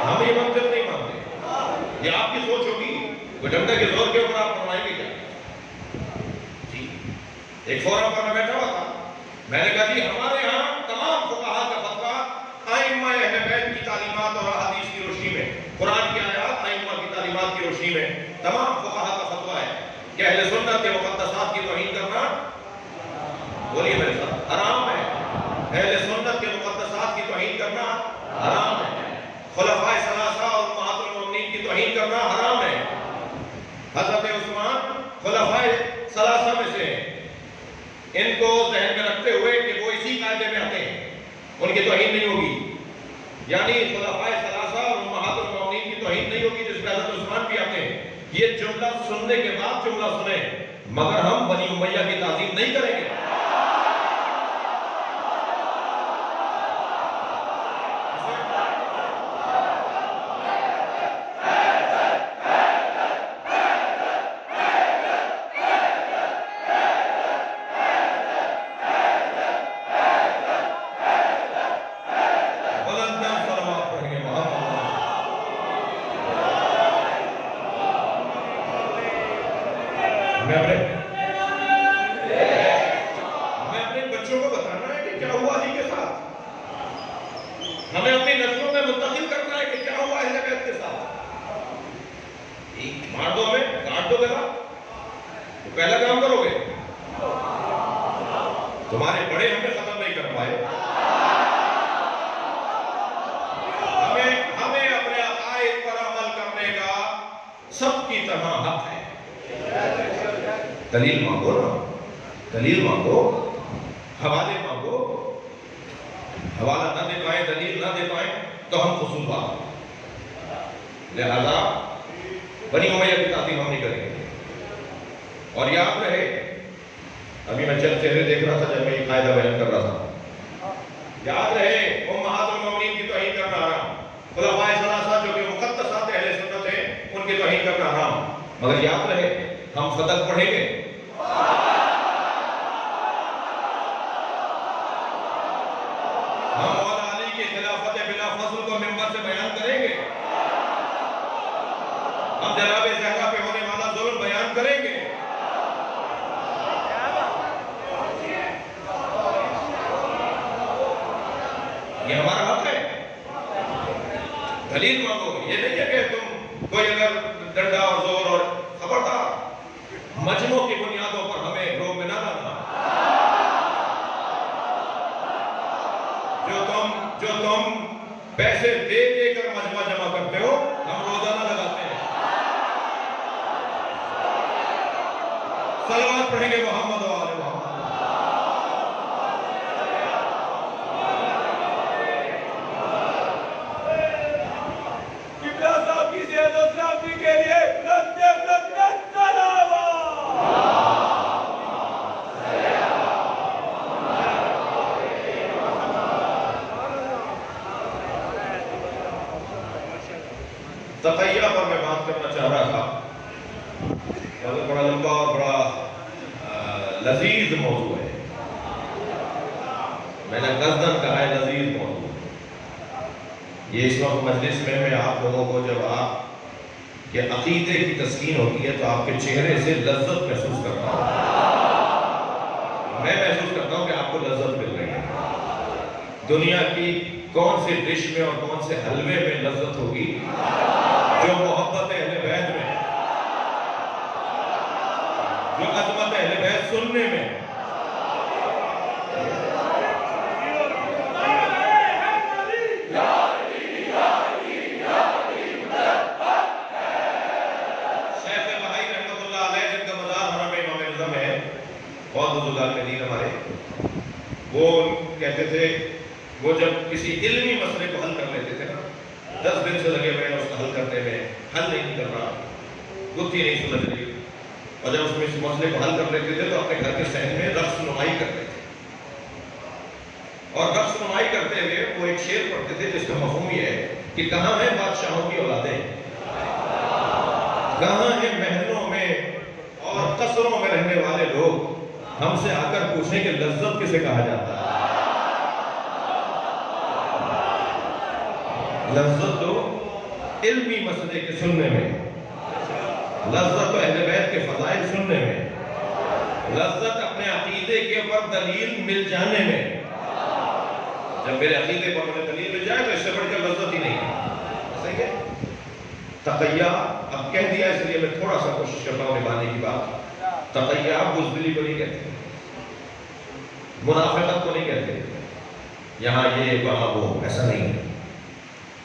ہم یہ منطق نہیں مانتے۔ یہ آپ کی سوچ ہوگی، کوئی ڈنڈے کے زور کے اوپر آپ فرمائیں گے کیا؟ جی، ایک فورم پر میں بیٹھا ہوا تھا، میں نے کہا جی ہمارے ہاں تمام فقہاء کا فتویٰ ائمہ اہل بیت کی تعلیمات اور احادیث کی روشنی میں، قرآن کی آیات، ائمہ کی تعلیمات کی روشنی میں تمام فقہاء کا فتویٰ ہے کہ اہل سنت کے مقدسات کی توہین کرنا، بولیے میرے ساتھ، حرام ہے۔ اہل سنت کے مقدسات کی توہین کرنا حرام ہے۔ خلفائے ثلاثہ اور امہات المؤمنین کی توہین کرنا حرام ہے۔ حضرت عثمان خلفائے ثلاثہ میں سے ہیں، ان کو ذہن میں رکھتے ہوئے کہ وہ اسی قاعدے میں آتے ہیں، ان کی توہین نہیں ہوگی، یعنی خلفائے ثلاثہ اور امہات المؤمنین کی توہین نہیں ہوگی جس میں حضرت عثمان بھی آتے ہیں۔ یہ جملہ سننے کے بعد جملہ سنیں، مگر ہم بنی امیہ کی تعظیم نہیں کریں گے۔ ہمیں اپنے بچوں کو بتانا ہے کہ کیا ہوا علی کے ساتھ، ہمیں اپنی نسلوں میں منتقل کرنا ہے کہ کیا ہوا اہل بیت کے ساتھ۔ مار دو ہمیں، کاٹ دو گلا، تو پہلا کام کرو گے، تمہارے بڑے ہمیں ختم نہیں کر پائے۔ ہمیں اپنے عقائد پر عمل کرنے کا سب کی طرح حق ہے۔ دلیل مانگو نا، دلیل مانگو، حوالے مانگو، حوالہ نہ دے پائیں، دلیل نہ دے پائیں تو ہم قصوروار، لہذا بنی امیہ کی تعظیم ہم نہیں کریں گے۔ اور یاد رہے ابھی میں چند چہرے دیکھ رہا تھا جب میں یہ قاعدہ بیان کر رہا تھا. یاد رہے امہات المومنین کی توہین کرنا حرام، خلفائے ثلاثہ جو کہ مقدسات اہل سنت ہیں ان کی توہین کرنا حرام. مگر یاد رہے ہم فتح پڑھیں گے، ہم مولا علی کی خلافت بلا فضل کو منبر سے بیان کریں گے، ہم جناب زہرا پہ ہونے والا ظلم بیان کریں گے. یہ ہمارا حق ہے. دلیل مانگو. یہ نہیں ہے کہ تم کوئی اگر ڈنڈا اور زور اور خبردار مجموع کی بنیادوں پر ہمیں روک میں نہ لانا. جو تم پیسے دے دے کر مجمع جمع کرتے ہو ہم روزانہ لگاتے ہیں. صلوات پڑھیں گے محمد و آل محمد. تقیہ پر میں بات کرنا چاہ رہا تھا. بڑا لمبا اور بڑا لذیذ موضوع ہے. میں نے قصداً کہا ہے لذیذ موضوع. یہ اس وقت مجلس میں آپ لوگوں کو جب آپ کے عقیدے کی تسکین ہوتی ہے تو آپ کے چہرے سے لذت محسوس کرتا ہوں. میں محسوس کرتا ہوں کہ آپ کو لذت مل رہی ہے. دنیا کی کون سی ڈش میں اور کون سے حلوے میں لذت ہوگی جو محبت اہل بیت میں، جو عظمت اہل بیت سننے میں. شیخ بہائی رحمۃ اللہ علیہ جن کا مزار حرم امام اعظم ہے، بہت بزرگان میں دین ہمارے، وہ کہتے تھے وہ جب کسی علمی مسئلے کو حل کر لیتے تھے نا، 10 دن سے لگے ہوئے ہیں اس کو حل کرنے میں، حل نہیں کر رہا، گتھی نہیں سمجھ رہی، اور جب اس میں اس مسئلے کو حل کر لیتے تھے تو اپنے گھر کے صحن میں رقص نمائی کرتے تھے. اور رقص نمائی کرتے ہوئے وہ ایک شعر پڑھتے تھے جس کا مفہوم یہ ہے کہ کہاں ہیں بادشاہوں کی اولادیں، کہاں ہیں محلوں میں اور قصروں میں رہنے والے لوگ، ہم سے آ کر پوچھیں کہ لذت کسے کہا جاتا ہے. لذت تو علمی مسئلے کے سننے میں، لذت تو اہل بیت کے فضائل سننے میں، لذت اپنے عقیدے کے اوپر دلیل مل جانے میں. جب میرے عقیدے پر مجھے دلیل مل جائے تو اس سے بڑھ کر لذت ہی نہیں ہے. صحیح ہے. تقیہ اب کہہ دیا اس لیے میں تھوڑا سا کوشش کرتا ہوں نبھانے کی بات. تقیہ بزدلی کو نہیں کہتے، منافقت کو نہیں کہتے، یہاں یہ وہاں وہ، ایسا نہیں ہے.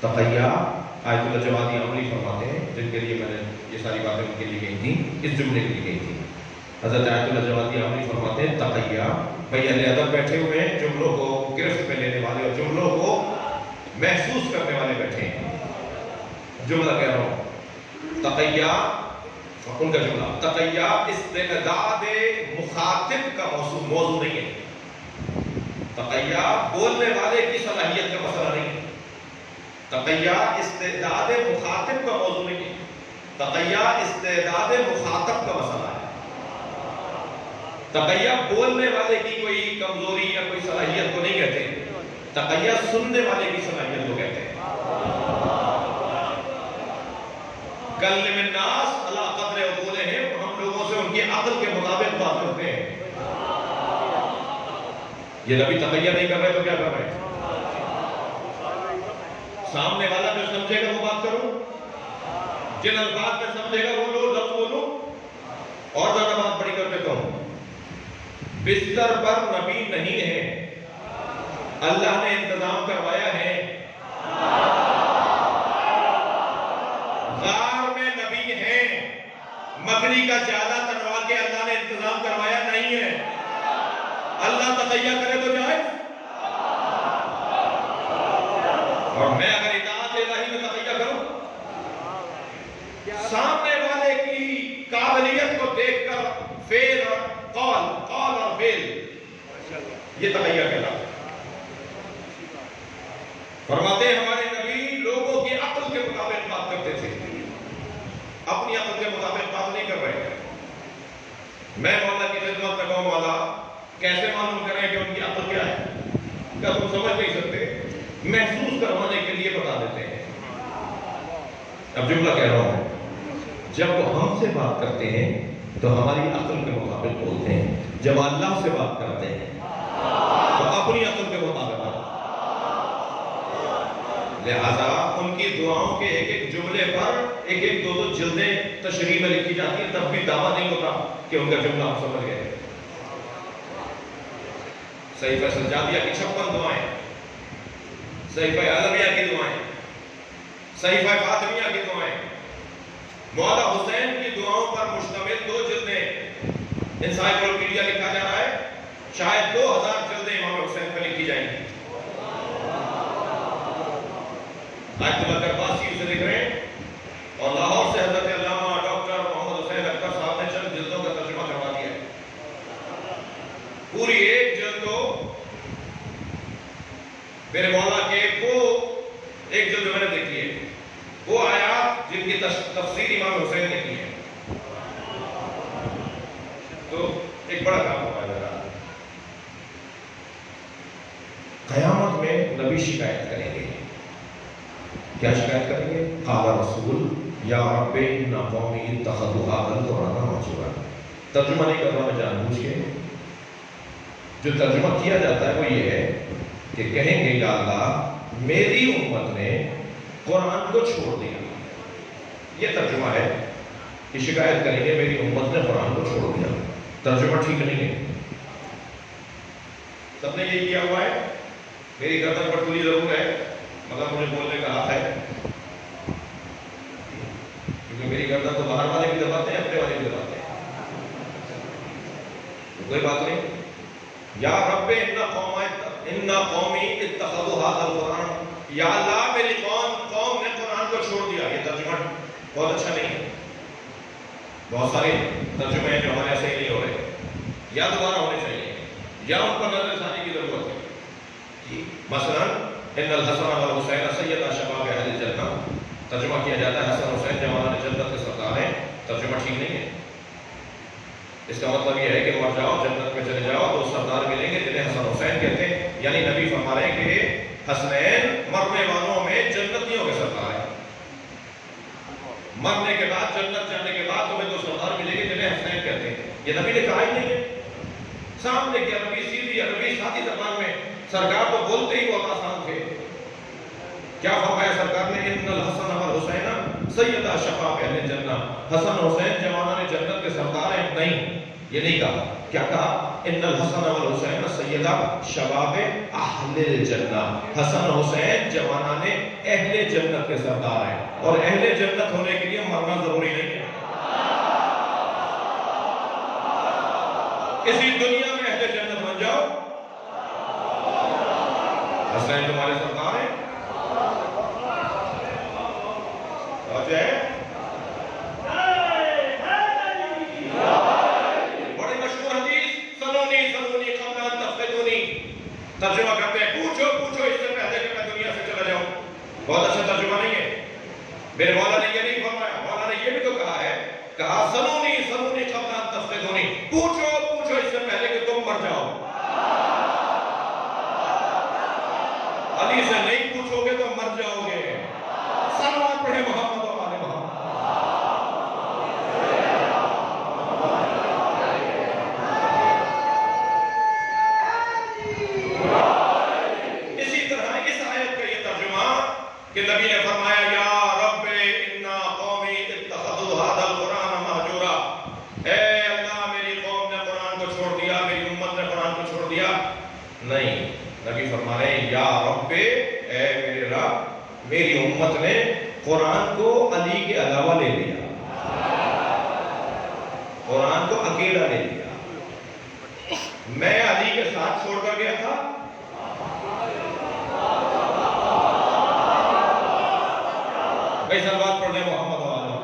تقیہ آیت اللہ جوادی عملی فرماتے ہیں، جن کے لیے میں نے یہ ساری باتیں ان کے لیے کہی تھیں، اس جملے کے لیے کہی تھی. حضرت آیت اللہ جوادی عملی فرماتے ہیں تقیہ بھئی اہل ادب بیٹھے ہوئے ہیں، جملوں کو گرفت میں لینے والے اور جملوں کو محسوس کرنے والے بیٹھے ہیں. جملہ کہہ رہا ہوں، تقیہ ان کا جملہ، تقیہ استعداد مخاطب کا موضوع نہیں ہے. تقیہ بولنے والے کی صلاحیت کا مسئلہ نہیں ہے. تقیہ استعداد مخاطب کا موضوع نہیں ہے. تقیہ استعداد مخاطب کا مسئلہ ہے. تقیہ بولنے والے کی کوئی کمزوری یا کوئی صلاحیت کو نہیں کہتے، تقیہ سننے والے کی صلاحیت کو کہتے ہیں. کلم الناس علی قدر عقولہم، ہم لوگوں سے ان کی عقل کے مطابق بات کرتے ہیں. یہ نبی تقیہ نہیں کر رہے تو کیا کر رہے ہیں؟ سامنے والا جو سمجھے گا وہ بات کروں، جن الفاظ میں سمجھے گا وہ لفظ بولوں. اور زیادہ بات بڑی کر دیتا ہوں، بستر پر نبی نہیں ہے، اللہ نے انتظام کروایا ہے. غار میں نبی ہے، مکڑی کا جالہ تنوا کے اللہ نے انتظام کروایا نہیں ہے. اللہ تقیہ کرے تو جائے، اور میں اگر اطاعت الہی میں تقیہ کروں، سامنے والے کی قابلیت کو دیکھ کر فعل اور قال اور فعل یہ تغیر کہلاتا ہے. فرماتے ہیں ہمارے نبی لوگوں کی عقل کے مطابق بات کرتے تھے، اپنی عقل کے مطابق بات نہیں کر رہے. میں مولا کی خدمت میں کہوں مولا کیسے معلوم کریں کہ ان کی عقل کیا ہے؟ کیا تم سمجھ نہیں سکتے؟ محسوس کروانے کے لیے بتا دیتے ہیں. اب جملہ کہہ رہا ہوں، جب وہ ہم سے بات کرتے ہیں تو ہماری عقل کے مطابق بولتے ہیں، جب اللہ سے بات کرتے ہیں تو اپنی عقل کے مطابق بات. لہذا ان کی دعاؤں کے ایک ایک جملے پر ایک ایک دو دو جلدیں تشریح میں لکھی جاتی ہیں، تب بھی دعویٰ نہیں ہوتا کہ ان کا جملہ آپ سمجھ گئے. صحیفہ سجادیہ کی 56 دعائیں، صحیفہ علویہ کی دعائیں، صحیفہ فاطمیہ کی دعائیں، مولا حسین کی دعاؤں پر مشتمل 2 جلدیں انسائکلوپیڈیا لکھا جا رہا ہے، شاید 2000 جلدیں امام حسین پر لکھی جائیں گی. آیت اللہ کرباسی اسے لکھ رہے ہیں اور لاہور سے حضرت علامہ ڈاکٹر محمد حسین اکبر صاحب نے چند جلدوں کا ترجمہ کروا دیا ہے. پوری ایک جلد تو میرے مولا کے وہ ایک جلد میں نے دیکھی ہے، وہ آیات جن کی تفسیر امام حسین نے کی ہے. تو ایک بڑا کام ہوا ہے. قیامت میں نبی شکایت کریں گے. کیا شکایت کریں گے؟ قال رسول یا رب ان قومی اتخذوا هذا القرآن مہجورا. ترجمہ نہیں کر رہا میں جان بوجھ کے، جو ترجمہ کیا جاتا ہے وہ یہ ہے کہ کہیں گے یا اللہ میری امت نے قرآن کو چھوڑ دیا. یہ ترجمہ ہے کہ شکایت کریں گے میری امت نے قرآن کو چھوڑ دیا. ترجمہ ٹھیک نہیں ہے. سب نے یہ کیا ہوا ہے. میری گردن پر تلی ضرور ہے مگر مجھے بولنے کا حق ہے، کیونکہ میری گردن تو باہر والے بھی دباتے ہیں، اپنے والے بھی دباتے ہیں. کوئی بات نہیں. یا رب ان قومی اتخذوا هذا القرآن، یا اللہ میری قوم نے قرآن کو چھوڑ دیا. یہ ترجمہ بہت اچھا نہیں ہے. بہت سارے ترجمے ہیں جو ہمارے ایسے ہی نہیں ہو رہے، یا دوبارہ ہونے چاہیے یا ان پر نظر ثانی کی ضرورت ہے. مثلا ان الحسن والحسین سیدا شباب اہل الجنہ، ترجمہ کیا جاتا ہے حسن حسین جوانان جنت کے سردار ہیں. ترجمہ ٹھیک نہیں ہے. اس کا مطلب یہ ہے کہ مر جاؤ جنت میں چلے جاؤ تو سردار ملیں گے جنہیں حسن حسین کہتے ہیں. یعنی نبی فرما رہے ہیں کہ حسنین مرنے والوں میں جنتیوں کے سردار ہیں. مرنے کے بعد جنت جانے کے بعد تمہیں تو سردار ملیں گے جنہیں حسنین کہتے ہیں. یہ نبی نے کہا ہی نہیں ہے. سامنے کی عربی سیدھی عربی سادی زبان میں سرکار کو بولتے ہی وہ آسان تھے. کیا فرمایا سرکار نے؟ ان الحسن والحسین سیدا شباب اہل الجنہ، حسن حسین جوانان جنت کے سردار ہیں. نہیں، یہ نہیں کہا. کیا کہا؟ ان الحسن والحسین سیدا شباب اہل الجنہ، حسن حسین جوانان اہل جنت کے سردار ہیں. اور اہل جنت ہونے کے لیے مرنا ضروری نہیں ہے. اسی دنیا میں اہل جنت بن جاؤ. حسین تمہارے سردار ہیں. بڑی مشہور حدیث سنونی سنونی قبل ان تفتنونی، ترجمہ کرتے ہیں پوچھو پوچھو اس سے پہلے کہ میں دنیا سے چلا جاؤں. بہت اچھا ترجمہ نہیں ہے. میرے مولا نے یہ نہیں فرمایا. مولا نے یہ بھی تو کہا ہے، کہا سنونی سنونی قبل ان تفتنونی، پوچھو پوچھو اس سے پہلے کہ تم مر جاؤ. علی سے نہیں پوچھو گے تو مر جاؤ گے. صلوات پڑھے محمد و آل محمد. اسی طرح اس آیت کا یہ ترجمہ کہ نبی نے فرمایا یا رب ان قومی اتخذوا هذا القرآن مہجورا، اے اللہ میری قوم نے قرآن کو چھوڑ دیا، میری امت نے قرآن کو چھوڑ دیا. نہیں، نبی فرما رہے ہیں یا رب، اے میرے رب میری امت نے قرآن کو علی کے علاوہ لے لیا، قرآن کو اکیلا لے لیا. میں علی کے ساتھ چھوڑ کر گیا تھا. بھائی سلوات پڑھ دیں محمد والا.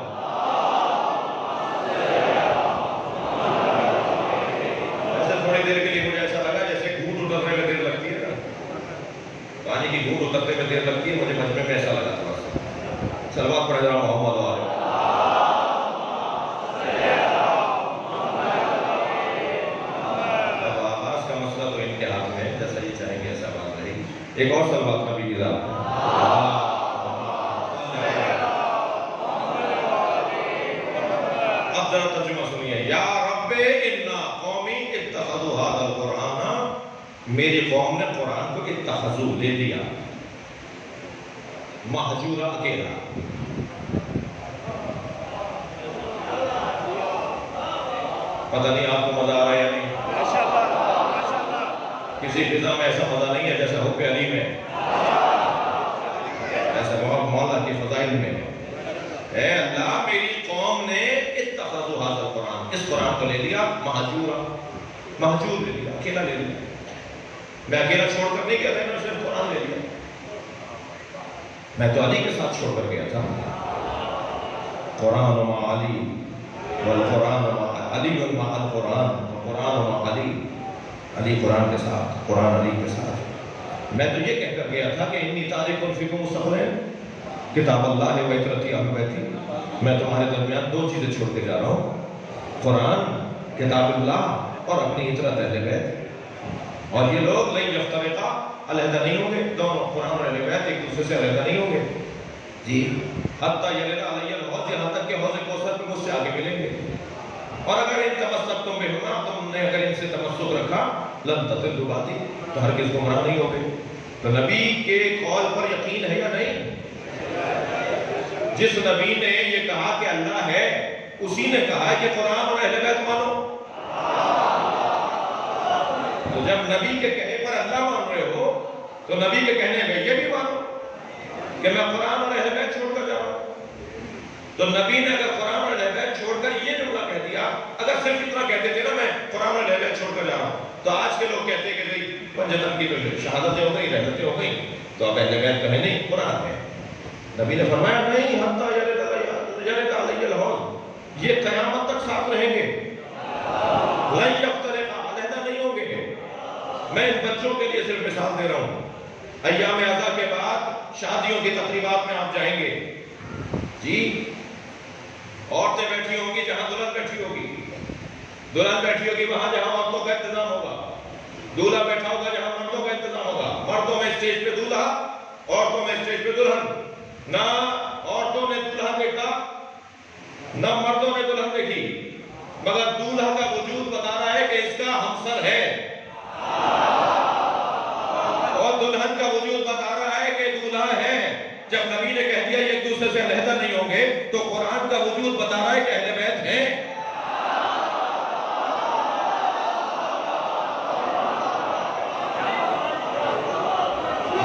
دودھ اترنے میں دیر لگتی ہے، مجھے مجمع میں ایسا لگا تھوڑا سا. صلوات پڑھ ذرا محمد و آلہ. اب آغاز کا مسئلہ تو ان کے ہاتھ میں ہے، جیسا یہ چاہیں گے ایسا بات رہی. ایک اور صلوات نبی کی ذات میں. اب ذرا ترجمہ سنیے. یا رب انا قومی اتخذوا ھذا القرآن، میری قوم نے قرآن کو اتخذوا لے لیا، مہجورا اکیلا. پتہ نہیں آپ کو مزہ آ رہا ہے یا نہیں؟ کسی فضا میں ایسا مزہ نہیں ہے جیسا حب علی میں، ایسا مولا کی فضائل میں. اے اللہ میری قوم نے اتخذوا ھذا القرآن، اس قرآن کو لے لیا مہجورا، مہجور لے لیا، اکیلا لے لیا. میں اکیلا چھوڑ کر نہیں گیا تھا، میں نے صرف قرآن لے لیا. میں تو علی کے ساتھ چھوڑ کر گیا تھا. قرآن مع علی والقرآن مع علی مع القرآن والقرآن مع علی. علی قرآن کے ساتھ، قرآن علی کے ساتھ. میں تو یہ کہہ کر گیا تھا کہ انی تارک فیکم مستقبلین کتاب اللہ و اطرتی اہل بیتی. میں تمہارے درمیان دو چیزیں چھوڑ کے جا رہا ہوں، قرآن کتاب اللہ اور اپنی اطرت اہل بیت. اور یہ لوگ لن یفترقا، علیحدہ نہیں ہوں گے. دونوں قرآن اور اہل بیت ایک دوسرے سے علیحدہ نہیں ہوں گے. جی حتیٰ یرد علی الحوض، یہاں تک کہ حوض کوثر پہ مجھ سے آگے ملیں گے. اور اگر ان تمسکتم بہما، تم نے اگر ان سے تمسک رکھا، لن تضلوا بعدی، تو ہرگز گمراہ نہیں ہوگے. تو نبی کے قول پر یقین ہے یا نہیں؟ جس نبی نے یہ کہا کہ اللہ ہے، اسی نے کہا کہ قرآن اور اہل بیت مانو. تو جب نبی کے کہنے پر اللہ مان رہے ہو تو نبی کے کہنے میں یہ بھی مانو کہ میں قرآن اور اہل بیت چھوڑ کر جا رہا ہوں. تو نبی نے اگر قرآن اور اہل بیت چھوڑ کر یہ جملہ کہہ دیا، اگر صرف اتنا کہتے تھے نا میں قرآن اور اہل بیت چھوڑ کر جا رہا ہوں، تو آج کے لوگ کہتے ہیں کہ پنجتن کی تو شہادتیں ہو گئی، رحمتیں ہو گئی، تو اب اہل بیت تو ہے نہیں، قرآن ہے. نبی نے فرمایا نہیں، حتیٰ یرد علی الحوض، یہ قیامت تک ساتھ رہیں گے. لن یفترقا، علیحدہ نہیں ہوں گے. میں ان بچوں کے لیے صرف مثال دے رہا ہوں. ایام عزا کے بعد شادیوں کی تقریبات میں آپ جائیں گے، جی عورتیں بیٹھی ہوں گی جہاں دلہن بیٹھی ہوگی، دلہن بیٹھی ہوگی وہاں جہاں عورتوں کا انتظام ہوگا، دولہا بیٹھا ہوگا جہاں مردوں کا انتظام ہوگا. مردوں میں اسٹیج پہ دولہا، عورتوں میں اسٹیج پہ دلہن. نہ عورتوں نے دولہا دیکھا نہ مردوں نے دلہن دیکھی، مگر دولہا کا وجود بتا رہا ہے کہ اس کا ہمسر ہے، اور دلہن کا وجود بتا رہا ہے کہ دولہا ہے. جب نبی نے کہہ دیا یہ ایک دوسرے سے علیحدہ نہیں ہوں گے، تو قرآن کا وجود بتا رہا ہے کہ اہل بیت ہیں.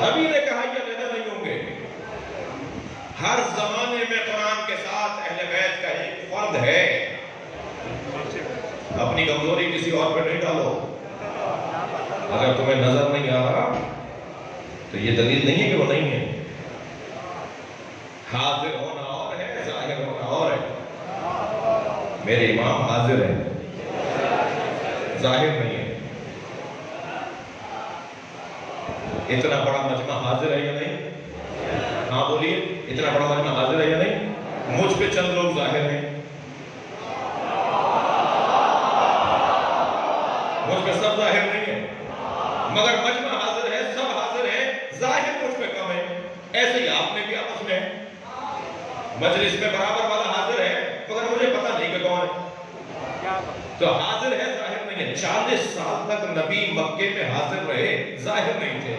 نبی نے کہا یہ علیحدہ نہیں ہوں گے. ہر زمانے میں قرآن کے ساتھ اہل بیت کا ایک فرد ہے. اپنی کمزوری کسی اور پر نہیں ڈالو. اگر تمہیں نظر نہیں آ رہا تو یہ دلیل نہیں ہے کہ وہ نہیں ہے. حاضر ہونا اور ہے، ظاہر ہونا اور ہے. میرے امام حاضر ہیں، ظاہر نہیں ہے. اتنا بڑا مجمع حاضر ہے یا نہیں؟ ہاں بولیے، اتنا بڑا مجمع حاضر ہے یا نہیں؟ مجھ پہ چند لوگ ظاہر ہیں، مجھ پہ سب ظاہر نہیں ہے. مگر مجمع حاضر ہے، سب حاضر ہیں، ظاہر مجھ پہ کم ہے. ایسے ہی آپ نے بھی آپس میں مجلس میں برابر والا حاضر ہے، مگر مجھے پتہ نہیں کہ کون ہے. تو حاضر ہے، ظاہر نہیں ہے. 40 سال تک نبی مکے میں حاضر رہے، ظاہر نہیں تھے.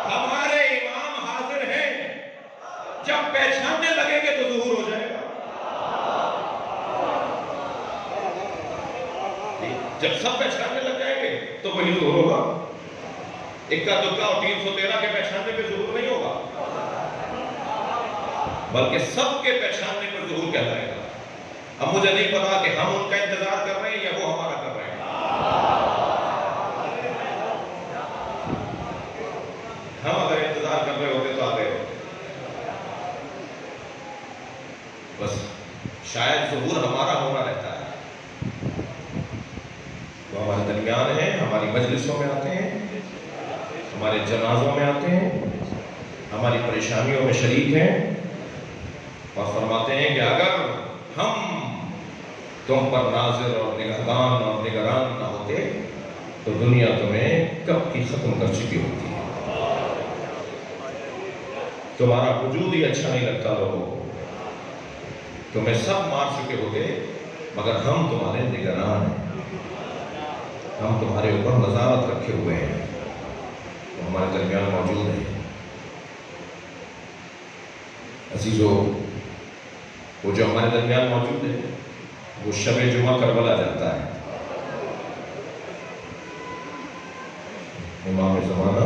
ہمارے امام حاضر ہیں، جب پہچاننے لگیں گے تو ظہور ہو جائے گا. جب سب پہچاننے لگ جائیں گے تو وہی ظہور ہوگا. اکا دکا اور 313 کے پہچاننے پہ ظہور نہیں ہوگا، بلکہ سب کے پہچاننے پر ظہور کہلائے گا. اب مجھے نہیں پتا کہ ہم ان کا انتظار کر رہے ہیں یا وہ ہمارا کر رہے ہیں. ہم اگر انتظار کر رہے ہوتے تو آ گئے ہوتے. بس شاید ظہور ہمارا ہونا رہتا ہے. تو ہمارے درمیان ہیں، ہماری مجلسوں میں آتے ہیں، ہمارے جنازوں میں آتے ہیں، ہماری پریشانیوں میں شریک ہیں، اور فرماتے ہیں کہ اگر ہم تم پر ناظر اور نگہبان اور نگران نہ ہوتے تو دنیا تمہیں کب کی ختم کر چکی ہوتی ہے۔ تمہارا وجود ہی اچھا نہیں لگتا لوگوں کو، تمہیں سب مار چکے ہوتے مگر ہم تمہارے نگران ہیں، ہم تمہارے اوپر نظارت رکھے ہوئے ہیں، وہ ہمارے درمیان موجود ہیں۔ عزیزو، وہ جو ہمارے درمیان موجود ہے وہ شب جمعہ کربلا جاتا ہے۔ امام زمانہ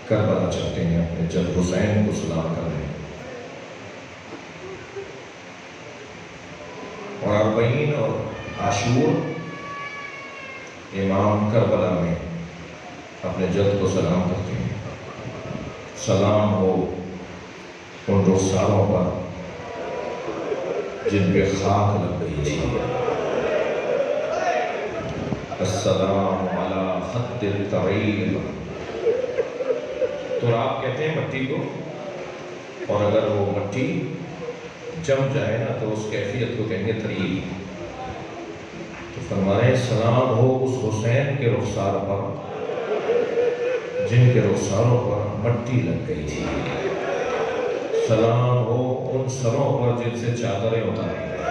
کربلا چاہتے ہیں اپنے جد حسین کو سلام کرنے، اور اربعین اور عاشور امام کربلا میں اپنے جد کو سلام کرتے ہیں۔ سلام ہو ان رخساروں پر جن پہ خاک لگ گئی تھی، السلام علی خط الطویل۔ تو آپ کہتے ہیں مٹی کو، اور اگر وہ مٹی جم جائے نا تو اس کیفیت کو کہیں گے طریق۔ تو فرما رہے ہیں سلام ہو اس حسین کے رخسار پر جن کے رخساروں پر مٹی لگ گئی تھی، سلام ہو ان سروں پر جن سے چادریں اتاری گئی۔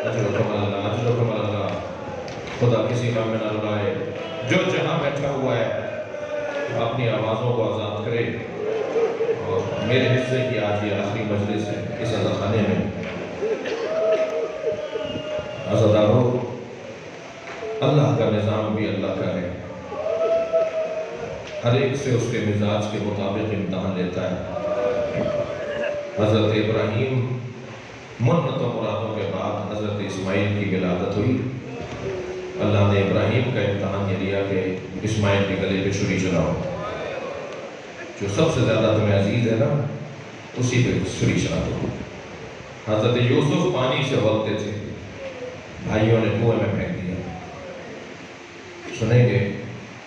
اجرکم اللہ، اجرکم اللہ۔ خدا کسی کام میں نہ رلائے، جو جہاں بیٹھا ہوا ہے اپنی آوازوں کو آزاد کرے، اور میرے حصے کی آج یہ آخری مجلس ہے اس عزا خانے میں۔ عزادارو، اللہ کا نظام بھی اللہ کا ہے، ہر ایک سے اس کے مزاج کے مطابق امتحان لیتا ہے۔ حضرت ابراہیم منت و مرادوں کے بعد حضرت اسماعیل کی ولادت ہوئی۔ اللہ نے ابراہیم کا امتحان یہ لیا کہ اسماعیل کے گلے پہ چھری چلاؤ، جو سب سے زیادہ تمہیں عزیز ہے نا اسی پہ چھری چلا دو۔ حضرت یوسف پانی سے ابلتے تھے، بھائیوں نے کنویں میں پھینک دیا۔ سنیں گے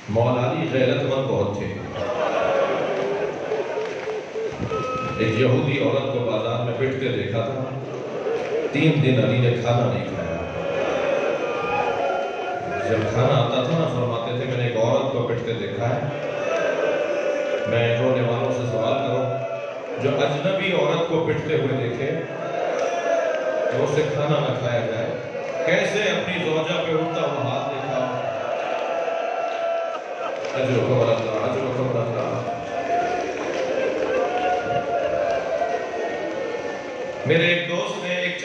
مولا علی غیرت مند بہت تھے۔ ایک یہودی عورت کو بازار میں پٹتے دیکھا تھا، 3 دن علی نے کھانا نہیں کھایا۔ جب کھانا آتا تھا نا فرماتے تھے میں نے ایک عورت کو پٹتے دیکھا ہے، میں رونے والوں سے سوال کروں جو اجنبی عورت کو پٹتے ہوئے دیکھے تو اسے کھانا نہ کھایا جائے، کیسے اپنی زوجہ پہ اٹھتا ہوا ہاتھ دیکھا؟ اجرکم اللہ، اجرکم اللہ۔ میرے ایک دوست نے، ایک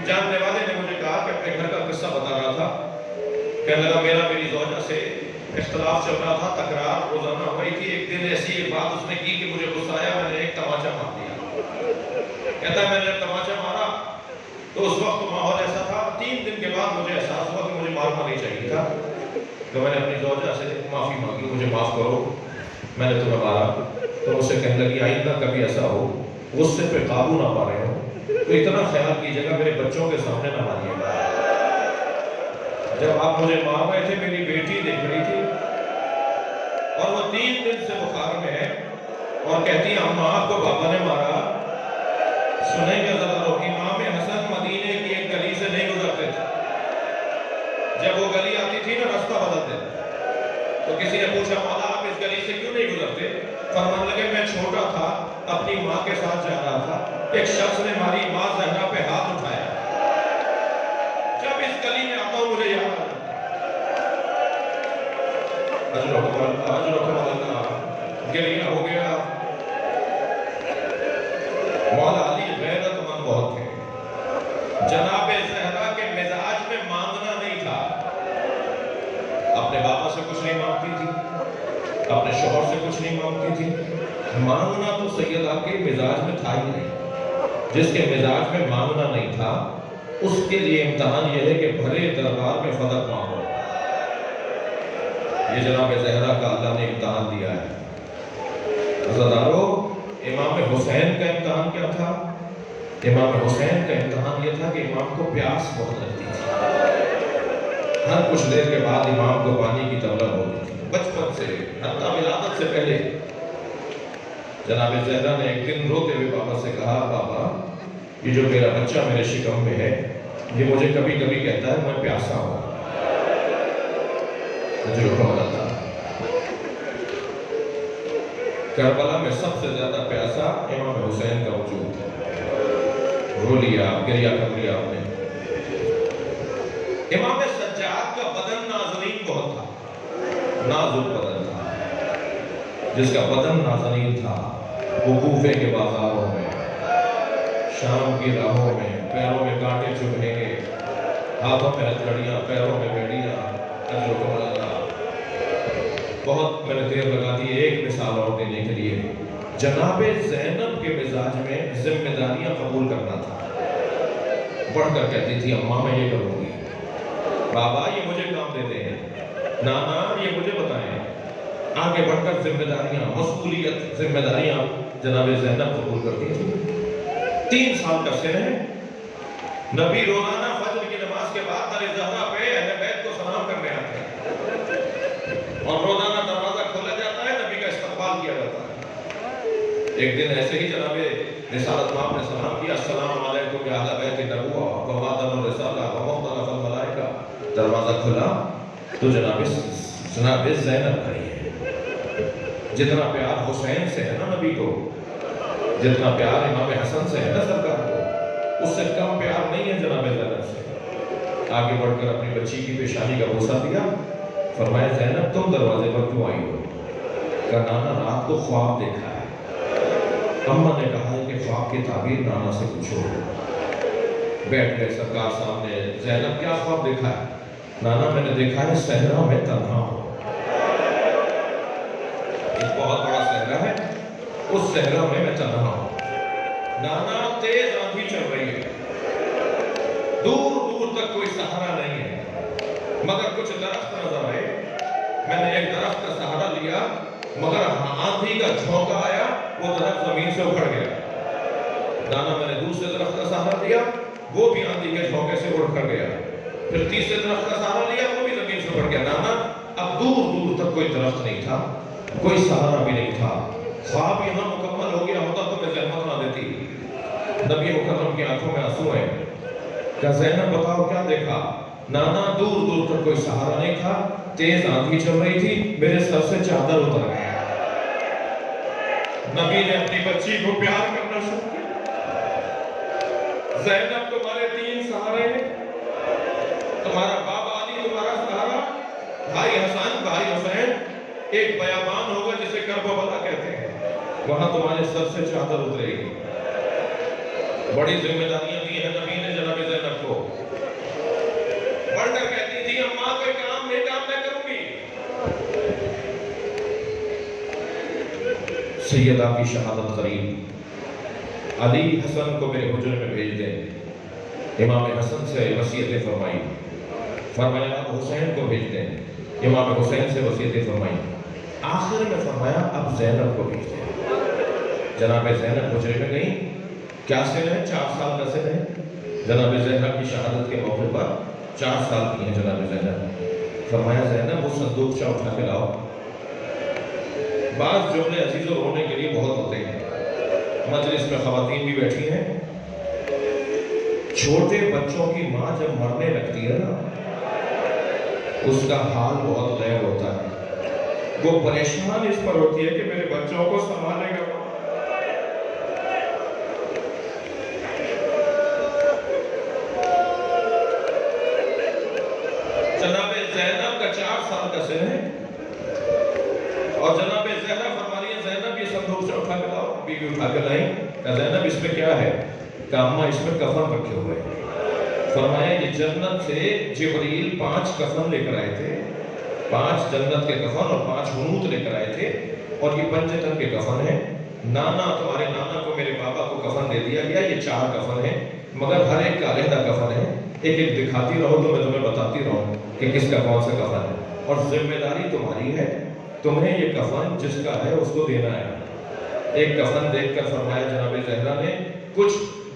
جاننے والے نے مجھے کہا کہ اپنے گھر کا قصہ بتا رہا تھا، کہنے لگا میری زوجہ سے اختلاف چل رہا تھا، تکرار روزانہ ہو رہی تھی۔ ایک دن ایسی ایک بات اس نے کی کہ مجھے غصہ آیا، میں نے ایک تماچا مار دیا۔ کہتا ہے میں نے تماچا مارا تو اس وقت ماحول ایسا تھا، 3 دن کے بعد مجھے احساس ہوا کہ مجھے مارنا نہیں چاہیے تھا، تو میں نے اپنی زوجہ سے معافی مانگی، مجھے معاف کرو، میں نے تمہیں مارا۔ تو اس سے کہنے لگی آئندہ کبھی ایسا ہو غصے پہ قابو نہ پا رہے ہو تو اتنا خیال کیجیے گا میرے بچوں کے سامنے نہ ماریے گا۔ جب آپ مجھے مار رہے تھے میری بیٹی دیکھ رہی تھی اور وہ 3 دن سے بخار میں ہے اور کہتی ہے اماں آپ کو بابا نے مارا۔ سنیں گے ذرا لوگ، امام حسن مدینے کی ایک گلی سے نہیں گزرتے تھے، جب وہ گلی آتی تھی نا راستہ بدلتے تو کسی نے پوچھا مولا آپ اس گلی سے کیوں نہیں گزرتے؟ فرمان لگے میں چھوٹا تھا اپنی ماں کے ساتھ جا رہا تھا، ایک شخص نے ہماری ماں زہرا پہ ہاتھ اٹھایا، جب اس گلی میں آتا ہوں مجھے یاد آتا ہے۔ اجرکم اللہ، گریہ ہو گیا۔ مولا علی غیرت مند بہت تھے، جناب زہرا کے مزاج میں مانگنا نہیں تھا، اپنے بابا سے کچھ نہیں مانگتی تھی، اپنے شوہر سے کچھ نہیں مانگتی تھی، مانگنا تو سیدہ کے مزاج میں تھا ہی نہیں۔ جس کے مزاج میں مانگنا نہیں تھا اس کے لیے امتحان یہ ہے کہ بھرے دربار میں فدق مانگو۔ یہ جناب زہرا کا اللہ نے امتحان دیا ہے۔ عزادارو، امام حسین کا امتحان کیا تھا؟ امام حسین کا امتحان یہ تھا کہ امام کو پیاس بہت لگتی تھی۔ ہر کچھ دیر کے بعد امام کو پانی کی طلب ہوتی تھی، بچپن سے، حتیٰ ولادت سے پہلے۔ جناب زہرا نے ایک دن روتے ہوئے بابا سے کہا، بابا یہ جو میرا بچہ میرے شکم میں ہے، یہ مجھے کبھی کبھی کہتا ہے میں پیاسا ہوں، مجھے حکم اللہ تھا۔ کربلا میں سب سے زیادہ پیاسا امام حسین کا وجود ہے۔ رو لیا، گریہ کر لیا آپ نے۔ امام سجاد کا بدن نازنین بہت تھا، نازک بدن تھا۔ جس کا بدن نازنین تھا وہ کوفے کے بازاروں میں، شام کی راہوں میں، پیروں میں کانٹے چبھیں گے، ہاتھوں میں ہتھکڑیاں، پیروں میں بیڑیاں، اجرکم اللہ۔ بہت میں نے دیر لگا دی ایک مثال اور دینے کے لیے۔ جناب زینب کے مزاج میں ذمہ داریاں قبول کرنا تھا۔ بڑھ کر کہتی تھی، اماں میں یہ کروں گی، بابا یہ مجھے کام دیتے ہیں، نانا یہ مجھے بتائیں۔ آگے بڑھ کر ذمہ داریاں، مسئولیت، ذمہ داریاں جناب زینب قبول کرتی تھی۔ 3 سال کا سن ہے، نبی روزانہ فجر کی نماز کے بعد در زہرا پہ اہل بیت کو سلام کرنے آتے ہیں، اور روزانہ دروازہ کھولا جاتا ہے، نبی کا استقبال کیا جاتا ہے۔ ایک دن ایسے ہی جناب رسالت ماں نے سلام کیا، السلام علیکم یا اہل بیت النبوہ ومادن الرسالہ ومختلف الملائکہ۔ دروازہ کھلا تو جناب زینب کھڑی ہے۔ جتنا پیار حسین سے ہے نا نبی کو، جتنا پیار امام حسن سے ہے نا سرکار کو، اس سے کم پیار نہیں ہے جناب زینب سے۔ آگے بڑھ کر اپنی بچی کی پیشانی کا بوسہ دیا، فرمایا زینب تم دروازے پر کیوں آئی ہو؟ کہا نانا رات کو خواب دیکھا ہے۔ اماں نے کہا ہے کہ خواب کی تعبیر نانا سے پوچھو۔ بیٹھ گئے سرکار سامنے، زینب کیا خواب دیکھا ہے؟ نانا میں نے دیکھا ہے صحرا میں تنہا ہوں، ایک بہت بڑا صحرا ہے، اس صحرا میں میں تنہا ہوں۔ نانا تیز آندھی چل رہی ہے، دور دور تک کوئی سہارا نہیں ہے، مگر کچھ درخت نظر آئے۔ میں نے ایک درخت کا سہارا لیا، مگر آندھی کا جھونکا آیا، وہ درخت زمین سے اکھڑ گیا۔ نانا میں نے دوسرے درخت کا سہارا لیا، وہ بھی آندھی کے جھونکے سے اڑ کر گیا۔ پھر تیسرے درخت کا سہارا لیا، وہ بھی زمین سے اکھڑ گیا۔ نانا اب دور دور تک کوئی درخت نہیں تھا، کوئی سہارا بھی نہیں تھا۔ خواب یہاں مکمل ہو گیا ہوتا تو میں زحمت نہ دیتی۔ نبی مکرم کی آنکھوں میں آنسو ہیں۔ کہا زینب بتاؤ کیا دیکھا؟ نانا دور دور تک کوئی سہارا نہیں تھا، تیز آندھی چل رہی تھی، میرے سر سے چادر اتر گیا۔ نبی نے اپنی بچی کو پیار کرنا شروع کیا۔ زینب تمہارے 3 سہارے ہیں، تمہارا بابا علی تمہارا سہارا، بھائی حسن بھائی حسین، ایک بیابان ہوگا جسے کربلا کہتے ہیں، وہاں تمہارے سر سے چادر اترے گی۔ بڑی ذمہ داریاں دی ہیں نبی نے جناب زینب کو۔ بڑھ کر کہتی تھی اماں کوئی کام میں کروں گی۔ سیدہ کی شہادت قریب، علی حسن کو میرے حجرے میں بھیج دیں۔ امام حسن سے وصیتیں فرمائی، فرمایا حسین کو بھیج دیں۔ امام حسین سے وصیتیں فرمائی، آخر میں فرمایا اب زینب کو بھیج دیں۔ جناب زینب حجرے میں گئی، کیا سن ہے؟ 4 سال کا سن ہے۔ جناب زینب کی شہادت کے موقع پر 4 سال کی ہیں جناب زینب۔ فرمایا زینب وہ صندوق چا اٹھا کے لاؤ۔ بعض جملے عزیز و رونے کے لیے بہت ہوتے ہیں، مجلس میں خواتین بھی بیٹھی ہیں۔ چھوٹے بچوں کی ماں جب مرنے لگتی ہے نا، اس کا حال بہت غیر ہوتا ہے۔ وہ پریشان اس پر ہوتی ہے کہ میرے بچوں کو سنبھالے گا۔ جناب زینب کا 4 سال کا سن ہے، اور جناب زہرا فرما رہی ہے زینب یہ صندوق سے اٹھا کے لاؤ۔ بیوی اٹھا کے لائی، کہا زینب اس میں کیا ہے؟ کہا اماں اس میں کفن رکھے ہوئے ہیں۔ فرمایا یہ جنت سے جبریل 5 کفن لے کر آئے تھے، 5 جنت کے کفن اور 5 حنوط لے کر آئے تھے، اور یہ پنجتن کے کفن ہیں۔ نانا تمہارے نانا کو میرے بابا کو کفن دے دیا گیا، یہ 4 کفن ہیں، مگر ہر ایک کا علیحدہ کفن ہے۔ ایک ایک دکھاتی رہو تو میں تمہیں بتاتی رہوں کہ کس کا کون سا کفن ہے، اور ذمہ داری تمہاری ہے، تمہیں یہ کفن جس کا ہے اس کو دینا ہے۔ ایک کفن دیکھ کر فرمایا جناب زہرا نے کچھ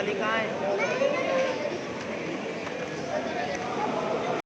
علی کہاں ہے؟